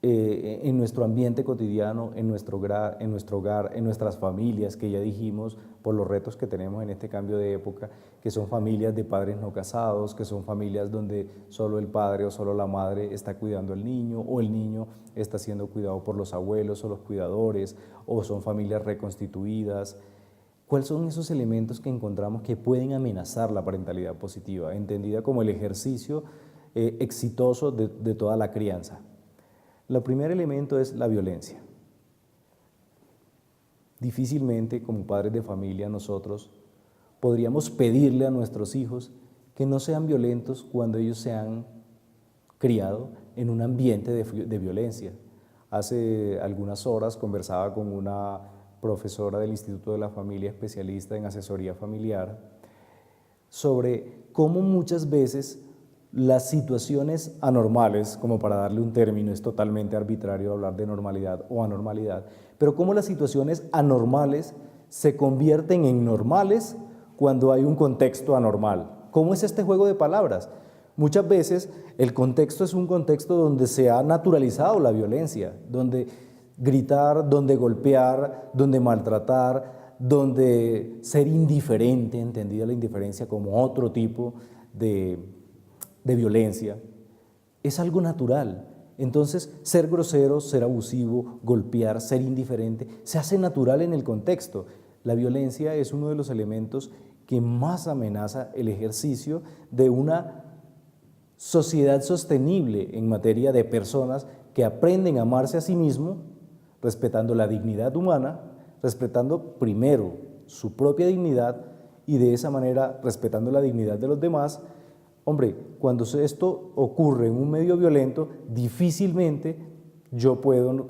en nuestro ambiente cotidiano, en nuestro hogar, en nuestras familias, que ya dijimos por los retos que tenemos en este cambio de época, que son familias de padres no casados, que son familias donde solo el padre o solo la madre está cuidando al niño, o el niño está siendo cuidado por los abuelos o los cuidadores, o son familias reconstituidas? ¿Cuáles son esos elementos que encontramos que pueden amenazar la parentalidad positiva, entendida como el ejercicio exitoso de toda la crianza? El primer elemento es la violencia. Difícilmente, como padres de familia, nosotros podríamos pedirle a nuestros hijos que no sean violentos cuando ellos se han criado en un ambiente de violencia. Hace algunas horas conversaba con una profesora del Instituto de la Familia, especialista en asesoría familiar, sobre cómo muchas veces las situaciones anormales, como para darle un término, es totalmente arbitrario hablar de normalidad o anormalidad, pero cómo las situaciones anormales se convierten en normales cuando hay un contexto anormal. ¿Cómo es este juego de palabras? Muchas veces el contexto es un contexto donde se ha naturalizado la violencia, donde gritar, donde golpear, donde maltratar, donde ser indiferente, entendida la indiferencia como otro tipo de violencia, es algo natural. Entonces, ser grosero, ser abusivo, golpear, ser indiferente, se hace natural en el contexto. La violencia es uno de los elementos que más amenaza el ejercicio de una sociedad sostenible en materia de personas que aprenden a amarse a sí mismos, respetando la dignidad humana, respetando primero su propia dignidad y de esa manera respetando la dignidad de los demás. Hombre, cuando esto ocurre en un medio violento, difícilmente yo puedo hacer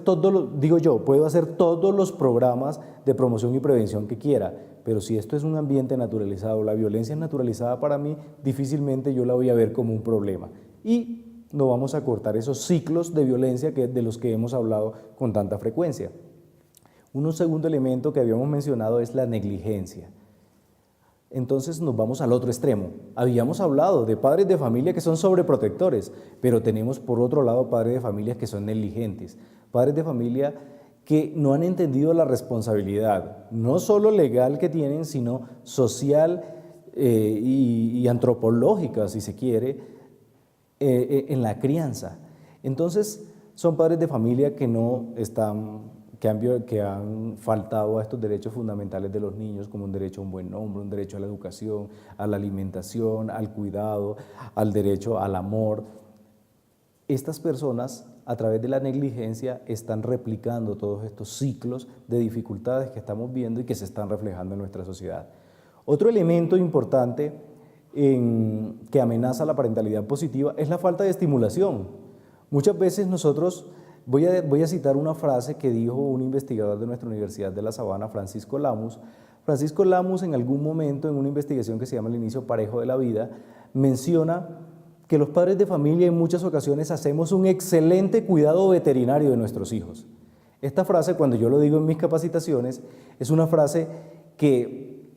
puedo hacer todos los programas de promoción y prevención que quiera, pero si esto es un ambiente naturalizado, la violencia es naturalizada para mí, difícilmente yo la voy a ver como un problema. Y no vamos a cortar esos ciclos de violencia de los que hemos hablado con tanta frecuencia. Un segundo elemento que habíamos mencionado es la negligencia. Entonces nos vamos al otro extremo. Habíamos hablado de padres de familia que son sobreprotectores, pero tenemos por otro lado padres de familia que son negligentes, padres de familia que no han entendido la responsabilidad, no solo legal que tienen, sino social y antropológica, si se quiere, en la crianza. Entonces son padres de familia que no están que han faltado a estos derechos fundamentales de los niños, como un derecho a un buen nombre, un derecho a la educación, a la alimentación, al cuidado, al derecho al amor. Estas personas, a través de la negligencia, están replicando todos estos ciclos de dificultades que estamos viendo y que se están reflejando en nuestra sociedad. Otro elemento importante que amenaza la parentalidad positiva es la falta de estimulación. Muchas veces nosotros, voy a citar una frase que dijo un investigador de nuestra Universidad de La Sabana, Francisco Lamus. Francisco Lamus, en algún momento, en una investigación que se llama El inicio parejo de la vida, menciona que los padres de familia en muchas ocasiones hacemos un excelente cuidado veterinario de nuestros hijos. Esta frase, cuando yo lo digo en mis capacitaciones, es una frase que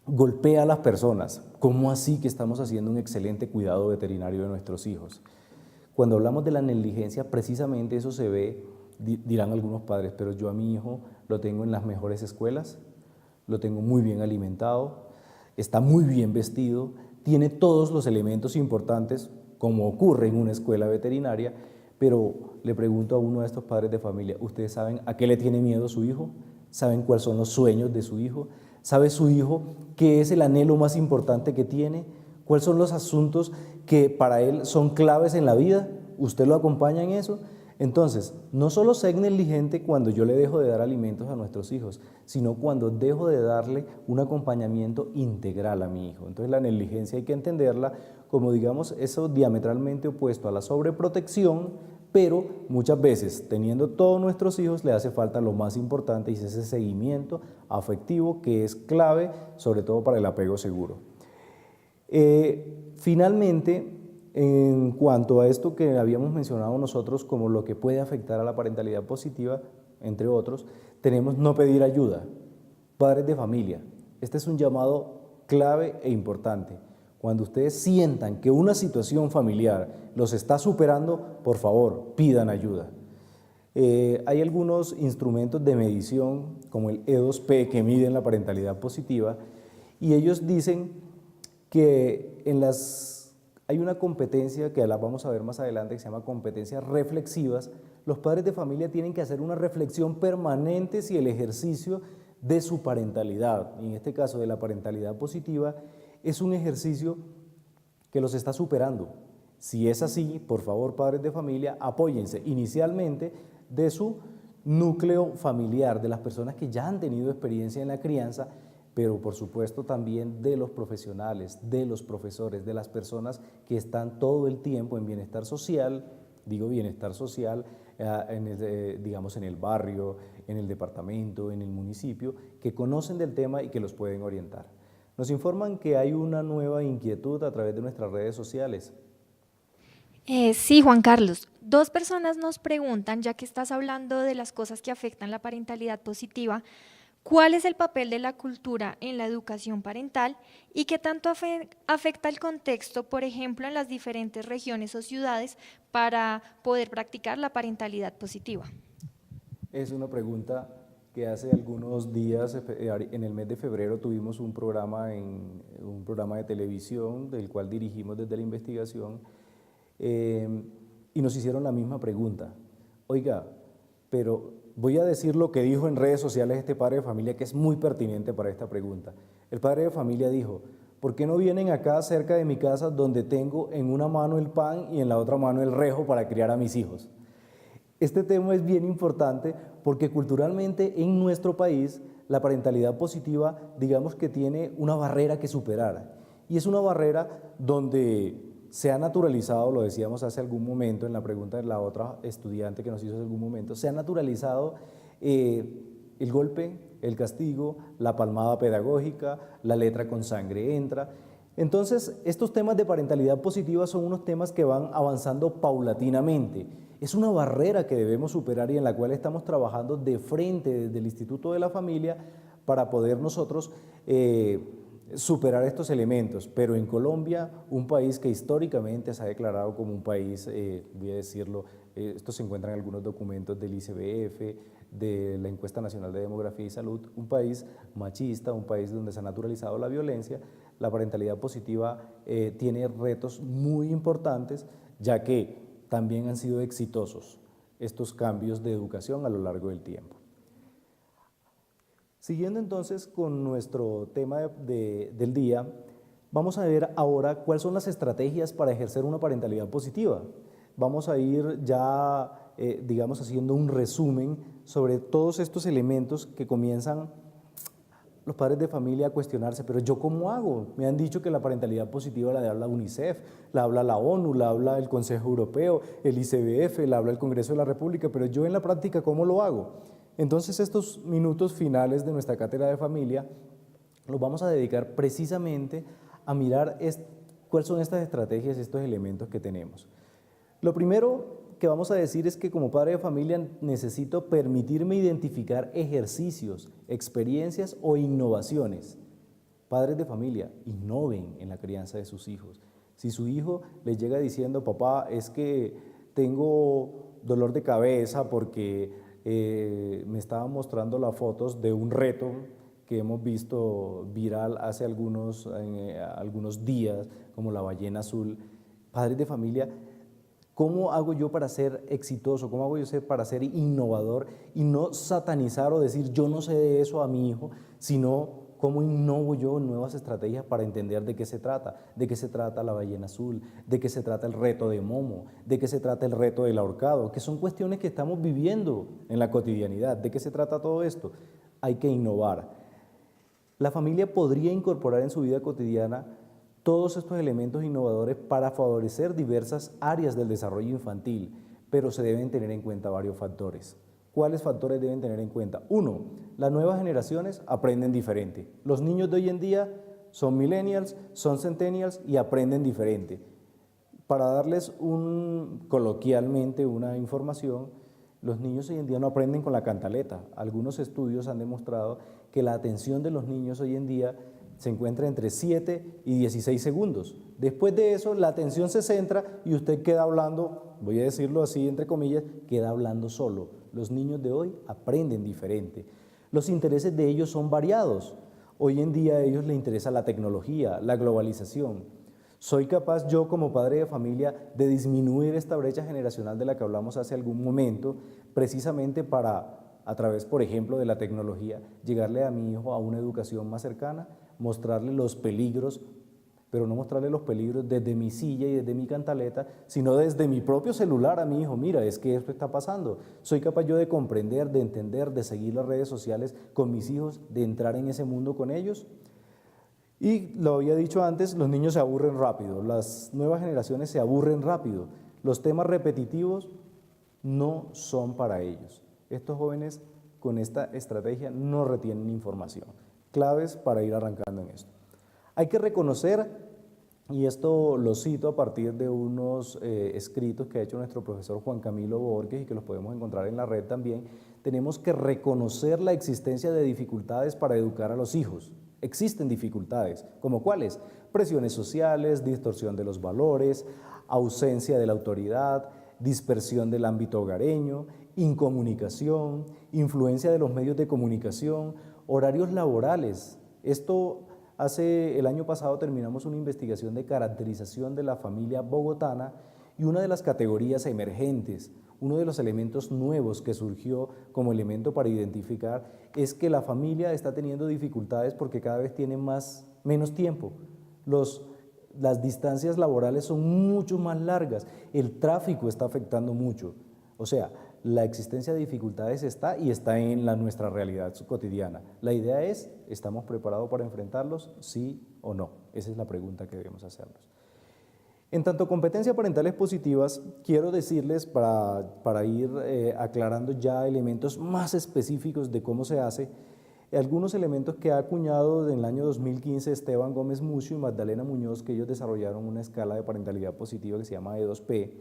golpea a las personas. ¿Cómo así que estamos haciendo un excelente cuidado veterinario de nuestros hijos? Cuando hablamos de la negligencia, precisamente eso se ve, dirán algunos padres, pero yo a mi hijo lo tengo en las mejores escuelas, lo tengo muy bien alimentado, está muy bien vestido, tiene todos los elementos importantes, como ocurre en una escuela veterinaria, pero le pregunto a uno de estos padres de familia, ¿ustedes saben a qué le tiene miedo su hijo? ¿Saben cuáles son los sueños de su hijo? ¿Sabe su hijo qué es el anhelo más importante que tiene? ¿Cuáles son los asuntos que para él son claves en la vida? ¿Usted lo acompaña en eso? Entonces, no solo ser negligente cuando yo le dejo de dar alimentos a nuestros hijos, sino cuando dejo de darle un acompañamiento integral a mi hijo. Entonces, la negligencia hay que entenderla como, digamos, eso diametralmente opuesto a la sobreprotección, pero muchas veces, teniendo todos nuestros hijos, le hace falta lo más importante y es ese seguimiento afectivo que es clave, sobre todo para el apego seguro. Finalmente, en cuanto a esto que habíamos mencionado nosotros como lo que puede afectar a la parentalidad positiva, entre otros, tenemos no pedir ayuda. Padres de familia, este es un llamado clave e importante. Cuando ustedes sientan que una situación familiar los está superando, por favor, pidan ayuda. Hay algunos instrumentos de medición, como el E2P, que miden la parentalidad positiva, y ellos dicen que hay una competencia que la vamos a ver más adelante que se llama competencias reflexivas. Los padres de familia tienen que hacer una reflexión permanente si el ejercicio de su parentalidad, en este caso de la parentalidad positiva, es un ejercicio que los está superando. Si es así, por favor, padres de familia, apóyense inicialmente de su núcleo familiar, de las personas que ya han tenido experiencia en la crianza, pero por supuesto también de los profesionales, de los profesores, de las personas que están todo el tiempo en bienestar social, digo bienestar social, digamos en el barrio, en el departamento, en el municipio, que conocen del tema y que los pueden orientar. Nos informan que hay una nueva inquietud a través de nuestras redes sociales. Sí, Juan Carlos. 2 personas nos preguntan, ya que estás hablando de las cosas que afectan la parentalidad positiva, ¿cuál es el papel de la cultura en la educación parental y qué tanto afecta el contexto, por ejemplo, en las diferentes regiones o ciudades para poder practicar la parentalidad positiva? Es una pregunta que hace algunos días, en el mes de febrero, tuvimos un programa de televisión del cual dirigimos desde la investigación, y nos hicieron la misma pregunta. Oiga, pero voy a decir lo que dijo en redes sociales este padre de familia, que es muy pertinente para esta pregunta. El padre de familia dijo: ¿por qué no vienen acá cerca de mi casa, donde tengo en una mano el pan y en la otra mano el rejo para criar a mis hijos? Este tema es bien importante porque culturalmente en nuestro país la parentalidad positiva, digamos que tiene una barrera que superar, y es una barrera donde se ha naturalizado, lo decíamos hace algún momento en la pregunta de la otra estudiante que nos hizo hace algún momento, se ha naturalizado el golpe, el castigo, la palmada pedagógica, la letra con sangre entra. Entonces, estos temas de parentalidad positiva son unos temas que van avanzando paulatinamente. Es una barrera que debemos superar y en la cual estamos trabajando de frente desde el Instituto de la Familia para poder nosotros superar estos elementos. Pero en Colombia, un país que históricamente se ha declarado como un país, voy a decirlo, esto se encuentra en algunos documentos del ICBF, de la Encuesta Nacional de Demografía y Salud, un país machista, un país donde se ha naturalizado la violencia. La parentalidad positiva tiene retos muy importantes, ya que también han sido exitosos estos cambios de educación a lo largo del tiempo. Siguiendo entonces con nuestro tema del día, vamos a ver ahora cuáles son las estrategias para ejercer una parentalidad positiva. Vamos a ir ya, digamos, haciendo un resumen sobre todos estos elementos que comienzan los padres de familia a cuestionarse, pero ¿yo cómo hago? Me han dicho que la parentalidad positiva la habla UNICEF, la habla la ONU, la habla el Consejo Europeo, el ICBF, la habla el Congreso de la República, pero yo en la práctica, ¿cómo lo hago? Entonces, estos minutos finales de nuestra cátedra de familia los vamos a dedicar precisamente a mirar cuáles son estas estrategias y estos elementos que tenemos. Lo primero que vamos a decir es que como padre de familia necesito permitirme identificar ejercicios, experiencias o innovaciones. Padres de familia, innoven en la crianza de sus hijos. Si su hijo les llega diciendo: papá, es que tengo dolor de cabeza porque me estaban mostrando las fotos de un reto que hemos visto viral hace algunos días, como la ballena azul. Padres de familia, ¿cómo hago yo para ser exitoso? ¿Cómo hago yo para ser innovador y no satanizar o decir yo no sé de eso a mi hijo, sino cómo innovo yo en nuevas estrategias para entender de qué se trata la ballena azul, de qué se trata el reto de Momo, de qué se trata el reto del ahorcado, que son cuestiones que estamos viviendo en la cotidianidad? ¿De qué se trata todo esto? Hay que innovar. La familia podría incorporar en su vida cotidiana todos estos elementos innovadores para favorecer diversas áreas del desarrollo infantil, pero se deben tener en cuenta varios factores. ¿Cuáles factores deben tener en cuenta? Uno, las nuevas generaciones aprenden diferente. Los niños de hoy en día son millennials, son centennials y aprenden diferente. Para darles coloquialmente una información, los niños hoy en día no aprenden con la cantaleta. Algunos estudios han demostrado que la atención de los niños hoy en día se encuentra entre 7 y 16 segundos. Después de eso, la atención se centra y usted queda hablando, voy a decirlo así entre comillas, queda hablando solo. Los niños de hoy aprenden diferente. Los intereses de ellos son variados. Hoy en día a ellos les interesa la tecnología, la globalización. ¿Soy capaz yo como padre de familia de disminuir esta brecha generacional de la que hablamos hace algún momento, precisamente para, a través, por ejemplo, de la tecnología, llegarle a mi hijo a una educación más cercana, mostrarle los peligros, pero no mostrarle los peligros desde mi silla y desde mi cantaleta, sino desde mi propio celular a mi hijo? Mira, es que esto está pasando. ¿Soy capaz yo de comprender, de entender, de seguir las redes sociales con mis hijos, de entrar en ese mundo con ellos? Y lo había dicho antes, los niños se aburren rápido, las nuevas generaciones se aburren rápido. Los temas repetitivos no son para ellos. Estos jóvenes con esta estrategia no retienen información. Claves para ir arrancando en esto. Hay que reconocer, y esto lo cito a partir de unos escritos que ha hecho nuestro profesor Juan Camilo Borges y que los podemos encontrar en la red también, tenemos que reconocer la existencia de dificultades para educar a los hijos. Existen dificultades, ¿como cuáles? Presiones sociales, distorsión de los valores, ausencia de la autoridad, dispersión del ámbito hogareño, incomunicación, influencia de los medios de comunicación, horarios laborales. El año pasado terminamos una investigación de caracterización de la familia bogotana y una de las categorías emergentes, uno de los elementos nuevos que surgió como elemento para identificar es que la familia está teniendo dificultades porque cada vez tiene menos tiempo. Las distancias laborales son mucho más largas, el tráfico está afectando mucho. O sea, la existencia de dificultades está en nuestra realidad cotidiana. La idea es, ¿estamos preparados para enfrentarlos? ¿Sí o no? Esa es la pregunta que debemos hacernos. En tanto competencias parentales positivas, quiero decirles para ir aclarando ya elementos más específicos de cómo se hace, algunos elementos que ha acuñado en el año 2015 Esteban Gómez Mucio y Magdalena Muñoz, que ellos desarrollaron una escala de parentalidad positiva que se llama E2P,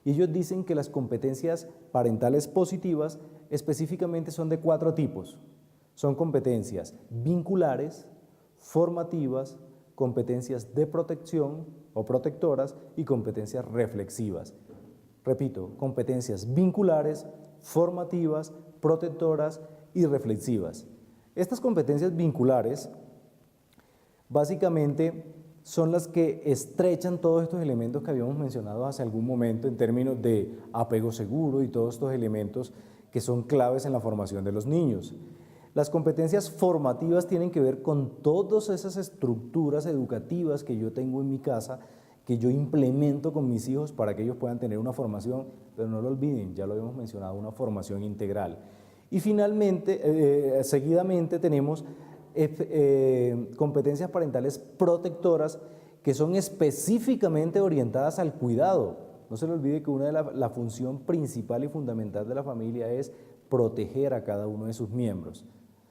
y ellos dicen que las competencias parentales positivas específicamente son de 4 tipos. Son competencias vinculares, formativas, competencias de protección o protectoras y competencias reflexivas. Repito, competencias vinculares, formativas, protectoras y reflexivas. Estas competencias vinculares básicamente son las que estrechan todos estos elementos que habíamos mencionado hace algún momento en términos de apego seguro y todos estos elementos que son claves en la formación de los niños. Las competencias formativas tienen que ver con todas esas estructuras educativas que yo tengo en mi casa, que yo implemento con mis hijos para que ellos puedan tener una formación, pero no lo olviden, ya lo habíamos mencionado, una formación integral. Y finalmente, seguidamente tenemos competencias parentales protectoras que son específicamente orientadas al cuidado. No se le olvide que una de la función principal y fundamental de la familia es proteger a cada uno de sus miembros.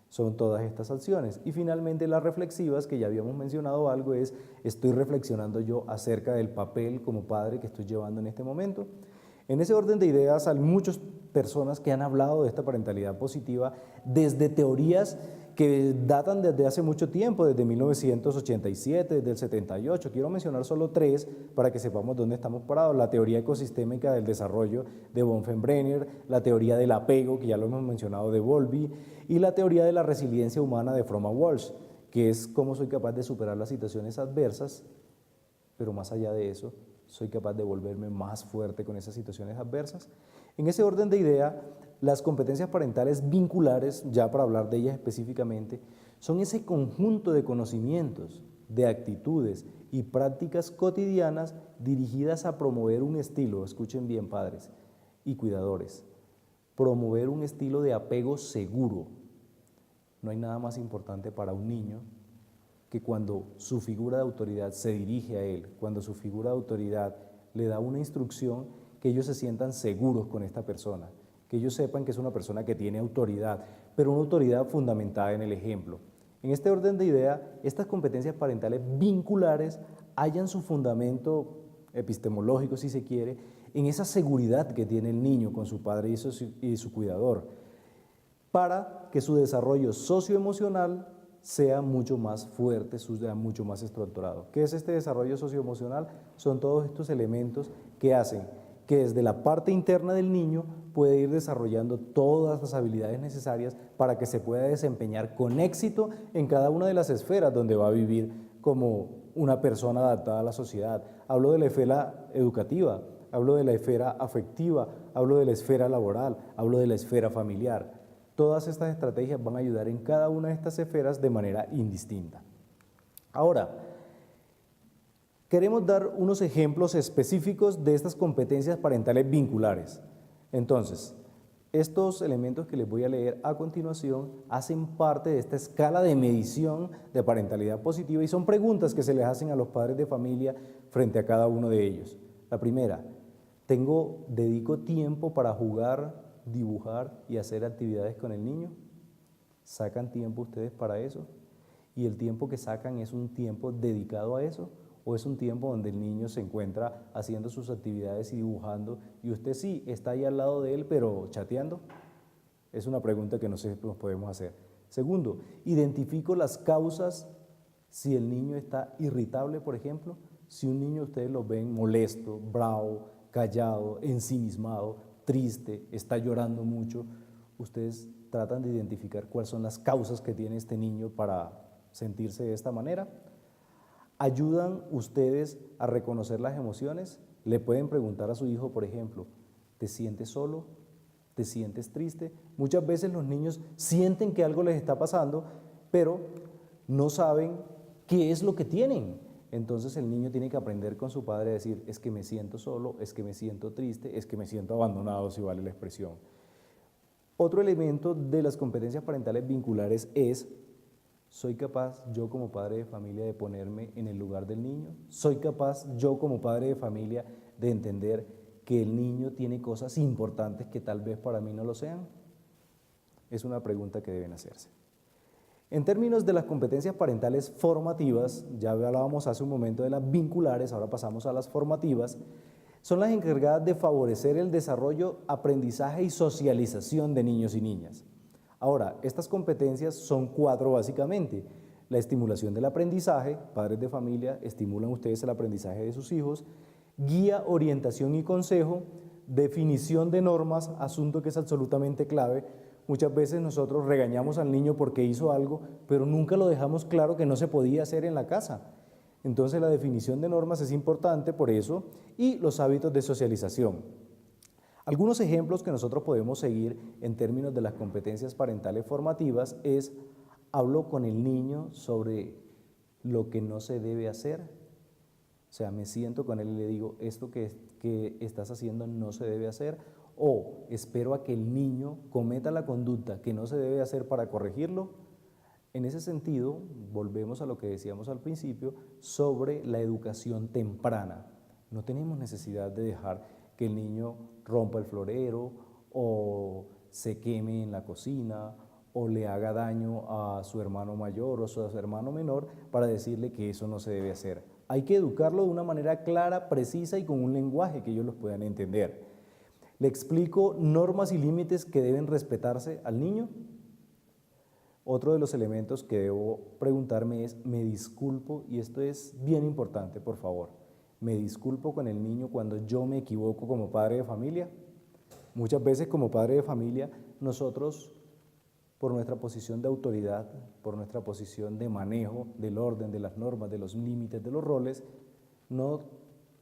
Son todas estas acciones. Y finalmente las reflexivas, que ya habíamos mencionado algo, estoy reflexionando yo acerca del papel como padre que estoy llevando en este momento. En ese orden de ideas hay muchas personas que han hablado de esta parentalidad positiva desde teorías que datan desde hace mucho tiempo, desde 1987, desde el 78. Quiero mencionar solo 3 para que sepamos dónde estamos parados. La teoría ecosistémica del desarrollo de Bonfenbrenner, la teoría del apego, que ya lo hemos mencionado, de Bowlby, y la teoría de la resiliencia humana de Fromm-Walsh, que es cómo soy capaz de superar las situaciones adversas, pero más allá de eso, soy capaz de volverme más fuerte con esas situaciones adversas. En ese orden de idea, las competencias parentales vinculares, ya para hablar de ellas específicamente, son ese conjunto de conocimientos, de actitudes y prácticas cotidianas dirigidas a promover un estilo, escuchen bien padres y cuidadores, promover un estilo de apego seguro. No hay nada más importante para un niño que cuando su figura de autoridad se dirige a él, cuando su figura de autoridad le da una instrucción, que ellos se sientan seguros con esta persona, que ellos sepan que es una persona que tiene autoridad, pero una autoridad fundamentada en el ejemplo. En este orden de idea, estas competencias parentales vinculares hallan su fundamento epistemológico, si se quiere, en esa seguridad que tiene el niño con su padre y su cuidador, para que su desarrollo socioemocional sea mucho más fuerte, sea mucho más estructurado. ¿Qué es este desarrollo socioemocional? Son todos estos elementos que hacen que desde la parte interna del niño puede ir desarrollando todas las habilidades necesarias para que se pueda desempeñar con éxito en cada una de las esferas donde va a vivir como una persona adaptada a la sociedad. Hablo de la esfera educativa, hablo de la esfera afectiva, hablo de la esfera laboral, hablo de la esfera familiar. Todas estas estrategias van a ayudar en cada una de estas esferas de manera indistinta. Ahora, queremos dar unos ejemplos específicos de estas competencias parentales vinculares. Entonces, estos elementos que les voy a leer a continuación hacen parte de esta escala de medición de parentalidad positiva y son preguntas que se les hacen a los padres de familia frente a cada uno de ellos. La primera, ¿dedico tiempo para jugar, dibujar y hacer actividades con el niño? ¿Sacan tiempo ustedes para eso? ¿Y el tiempo que sacan es un tiempo dedicado a eso? ¿O es un tiempo donde el niño se encuentra haciendo sus actividades y dibujando y usted sí está ahí al lado de él pero chateando? Es una pregunta que nos podemos hacer. Segundo, identifico las causas si el niño está irritable, por ejemplo. Si un niño ustedes lo ven molesto, bravo, callado, ensimismado, triste, está llorando mucho, ustedes tratan de identificar cuáles son las causas que tiene este niño para sentirse de esta manera. ¿Ayudan ustedes a reconocer las emociones? Le pueden preguntar a su hijo, por ejemplo, ¿te sientes solo? ¿Te sientes triste? Muchas veces los niños sienten que algo les está pasando, pero no saben qué es lo que tienen. Entonces el niño tiene que aprender con su padre a decir, es que me siento solo, es que me siento triste, es que me siento abandonado, si vale la expresión. Otro elemento de las competencias parentales vinculares es, ¿soy capaz yo como padre de familia de ponerme en el lugar del niño? ¿Soy capaz yo como padre de familia de entender que el niño tiene cosas importantes que tal vez para mí no lo sean? Es una pregunta que deben hacerse. En términos de las competencias parentales formativas, ya hablábamos hace un momento de las vinculares, ahora pasamos a las formativas, son las encargadas de favorecer el desarrollo, aprendizaje y socialización de niños y niñas. Ahora, estas competencias son 4 básicamente. La estimulación del aprendizaje, padres de familia, estimulan ustedes el aprendizaje de sus hijos, guía, orientación y consejo, definición de normas, asunto que es absolutamente clave. Muchas veces nosotros regañamos al niño porque hizo algo, pero nunca lo dejamos claro que no se podía hacer en la casa. Entonces la definición de normas es importante por eso, y los hábitos de socialización. Algunos ejemplos que nosotros podemos seguir en términos de las competencias parentales formativas es, hablo con el niño sobre lo que no se debe hacer. O sea, me siento con él y le digo, esto que estás haciendo no se debe hacer, o espero a que el niño cometa la conducta que no se debe hacer para corregirlo. En ese sentido, volvemos a lo que decíamos al principio sobre la educación temprana. No tenemos necesidad de dejar que el niño rompa el florero o se queme en la cocina o le haga daño a su hermano mayor o a su hermano menor para decirle que eso no se debe hacer. Hay que educarlo de una manera clara, precisa y con un lenguaje que ellos los puedan entender. Le explico normas y límites que deben respetarse al niño. Otro de los elementos que debo preguntarme es, ¿me disculpo? Y esto es bien importante, por favor. ¿Me disculpo con el niño cuando yo me equivoco como padre de familia? Muchas veces como padre de familia, nosotros, por nuestra posición de autoridad, por nuestra posición de manejo del orden, de las normas, de los límites, de los roles, no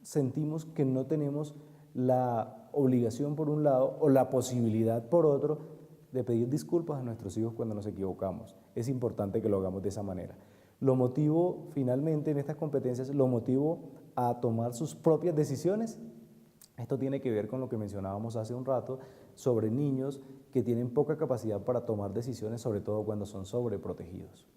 sentimos que no tenemos la obligación por un lado o la posibilidad por otro de pedir disculpas a nuestros hijos cuando nos equivocamos. Es importante que lo hagamos de esa manera. Lo motivo finalmente en estas competencias, lo motivo a tomar sus propias decisiones. Esto tiene que ver con lo que mencionábamos hace un rato sobre niños que tienen poca capacidad para tomar decisiones, sobre todo cuando son sobreprotegidos.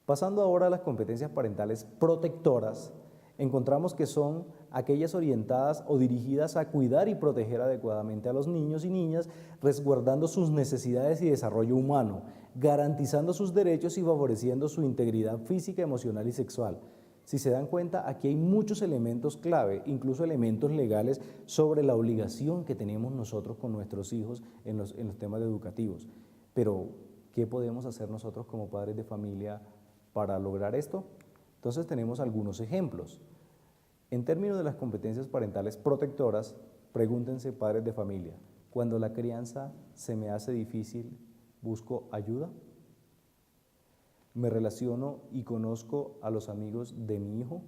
Pasando ahora a las competencias parentales protectoras, encontramos que son aquellas orientadas o dirigidas a cuidar y proteger adecuadamente a los niños y niñas, resguardando sus necesidades y desarrollo humano, garantizando sus derechos y favoreciendo su integridad física, emocional y sexual. Si se dan cuenta, aquí hay muchos elementos clave, incluso elementos legales sobre la obligación que tenemos nosotros con nuestros hijos en los temas educativos. Pero, ¿qué podemos hacer nosotros como padres de familia para lograr esto? Entonces tenemos algunos ejemplos. En términos de las competencias parentales protectoras, pregúntense padres de familia, cuando la crianza se me hace difícil, ¿busco ayuda? ¿Me relaciono y conozco a los amigos de mi hijo?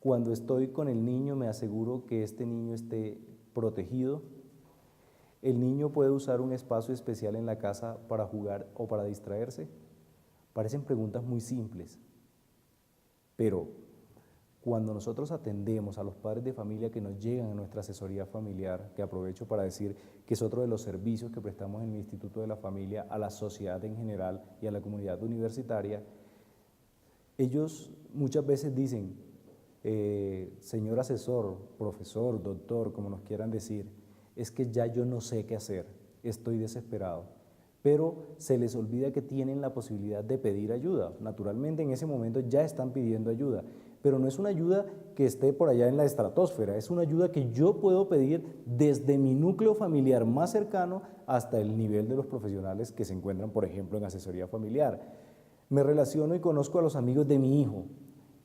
Cuando estoy con el niño, ¿me aseguro que este niño esté protegido? ¿El niño puede usar un espacio especial en la casa para jugar o para distraerse? Parecen preguntas muy simples, pero cuando nosotros atendemos a los padres de familia que nos llegan a nuestra asesoría familiar, que aprovecho para decir que es otro de los servicios que prestamos en el Instituto de la Familia a la sociedad en general y a la comunidad universitaria, ellos muchas veces dicen, señor asesor, profesor, doctor, como nos quieran decir, es que ya yo no sé qué hacer, estoy desesperado. Pero se les olvida que tienen la posibilidad de pedir ayuda. Naturalmente en ese momento ya están pidiendo ayuda, pero no es una ayuda que esté por allá en la estratosfera, es una ayuda que yo puedo pedir desde mi núcleo familiar más cercano hasta el nivel de los profesionales que se encuentran, por ejemplo, en asesoría familiar. Me relaciono y conozco a los amigos de mi hijo.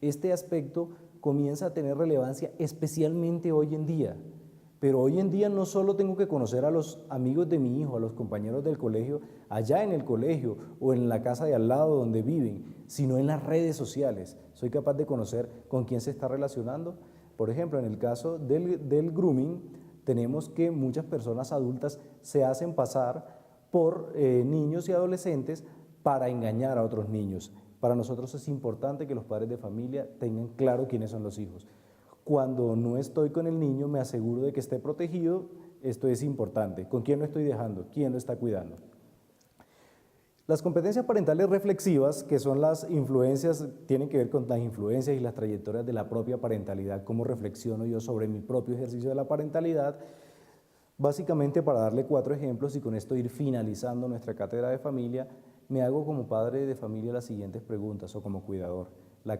Este aspecto comienza a tener relevancia especialmente hoy en día. Pero hoy en día no solo tengo que conocer a los amigos de mi hijo, a los compañeros del colegio, allá en el colegio o en la casa de al lado donde viven, sino en las redes sociales. Soy capaz de conocer con quién se está relacionando. Por ejemplo, en el caso del grooming, tenemos que muchas personas adultas se hacen pasar por niños y adolescentes para engañar a otros niños. Para nosotros es importante que los padres de familia tengan claro quiénes son los hijos. Cuando no estoy con el niño, me aseguro de que esté protegido. Esto es importante. ¿Con quién lo estoy dejando? ¿Quién lo está cuidando? Las competencias parentales reflexivas, que son las influencias, tienen que ver con las influencias y las trayectorias de la propia parentalidad, cómo reflexiono yo sobre mi propio ejercicio de la parentalidad. Básicamente, para darle 4 ejemplos y con esto ir finalizando nuestra cátedra de familia, me hago como padre de familia las siguientes preguntas o como cuidador. La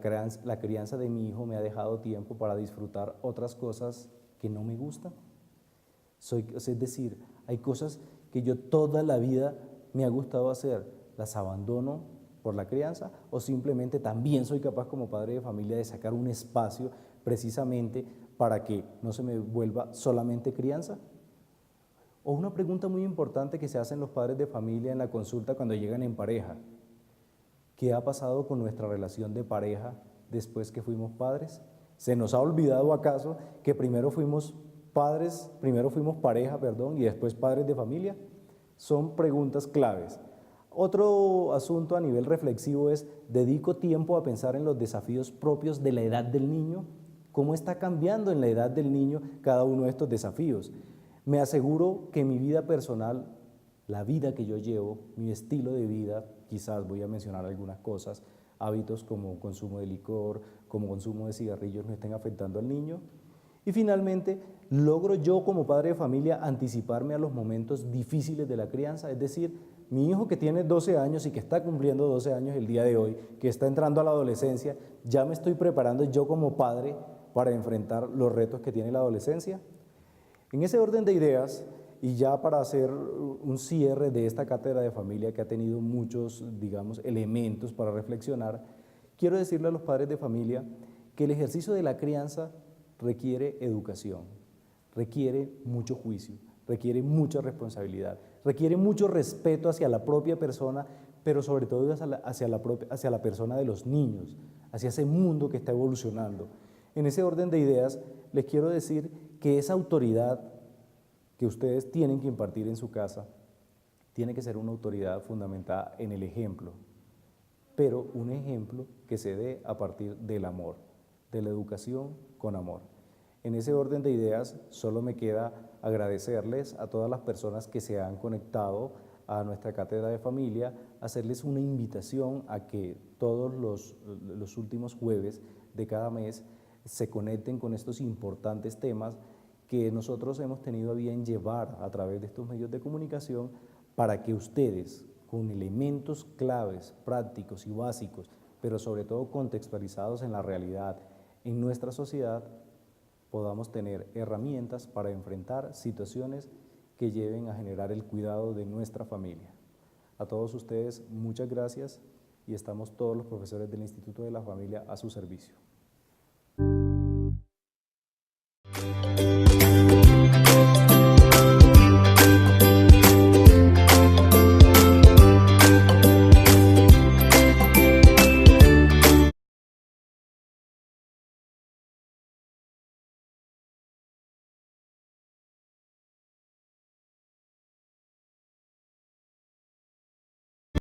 crianza de mi hijo me ha dejado tiempo para disfrutar otras cosas que no me gustan. Es decir, hay cosas que yo toda la vida me ha gustado hacer, las abandono por la crianza o simplemente también soy capaz como padre de familia de sacar un espacio precisamente para que no se me vuelva solamente crianza. O una pregunta muy importante que se hacen los padres de familia en la consulta cuando llegan en pareja. ¿Qué ha pasado con nuestra relación de pareja después que fuimos padres? ¿Se nos ha olvidado acaso que primero fuimos pareja, y después padres de familia? Son preguntas claves. Otro asunto a nivel reflexivo es, ¿dedico tiempo a pensar en los desafíos propios de la edad del niño? ¿Cómo está cambiando en la edad del niño cada uno de estos desafíos? Me aseguro que mi vida personal, la vida que yo llevo, mi estilo de vida, quizás voy a mencionar algunas cosas, hábitos como consumo de licor, como consumo de cigarrillos no estén afectando al niño. Y finalmente, ¿logro yo como padre de familia anticiparme a los momentos difíciles de la crianza? Es decir, mi hijo que tiene 12 años y que está cumpliendo 12 años el día de hoy, que está entrando a la adolescencia, ¿ya me estoy preparando yo como padre para enfrentar los retos que tiene la adolescencia? En ese orden de ideas, y ya para hacer un cierre de esta cátedra de familia que ha tenido muchos, elementos para reflexionar, quiero decirle a los padres de familia que el ejercicio de la crianza requiere educación, requiere mucho juicio, requiere mucha responsabilidad, requiere mucho respeto hacia la propia persona, pero sobre todo hacia la persona de los niños, hacia ese mundo que está evolucionando. En ese orden de ideas, les quiero decir que esa autoridad que ustedes tienen que impartir en su casa tiene que ser una autoridad fundamentada en el ejemplo, pero un ejemplo que se dé a partir del amor, de la educación con amor. En ese orden de ideas, solo me queda agradecerles a todas las personas que se han conectado a nuestra cátedra de familia, hacerles una invitación a que todos los últimos jueves de cada mes se conecten con estos importantes temas que nosotros hemos tenido a bien llevar a través de estos medios de comunicación para que ustedes, con elementos claves, prácticos y básicos, pero sobre todo contextualizados en la realidad, en nuestra sociedad, podamos tener herramientas para enfrentar situaciones que lleven a generar el cuidado de nuestra familia. A todos ustedes, muchas gracias y estamos todos los profesores del Instituto de la Familia a su servicio.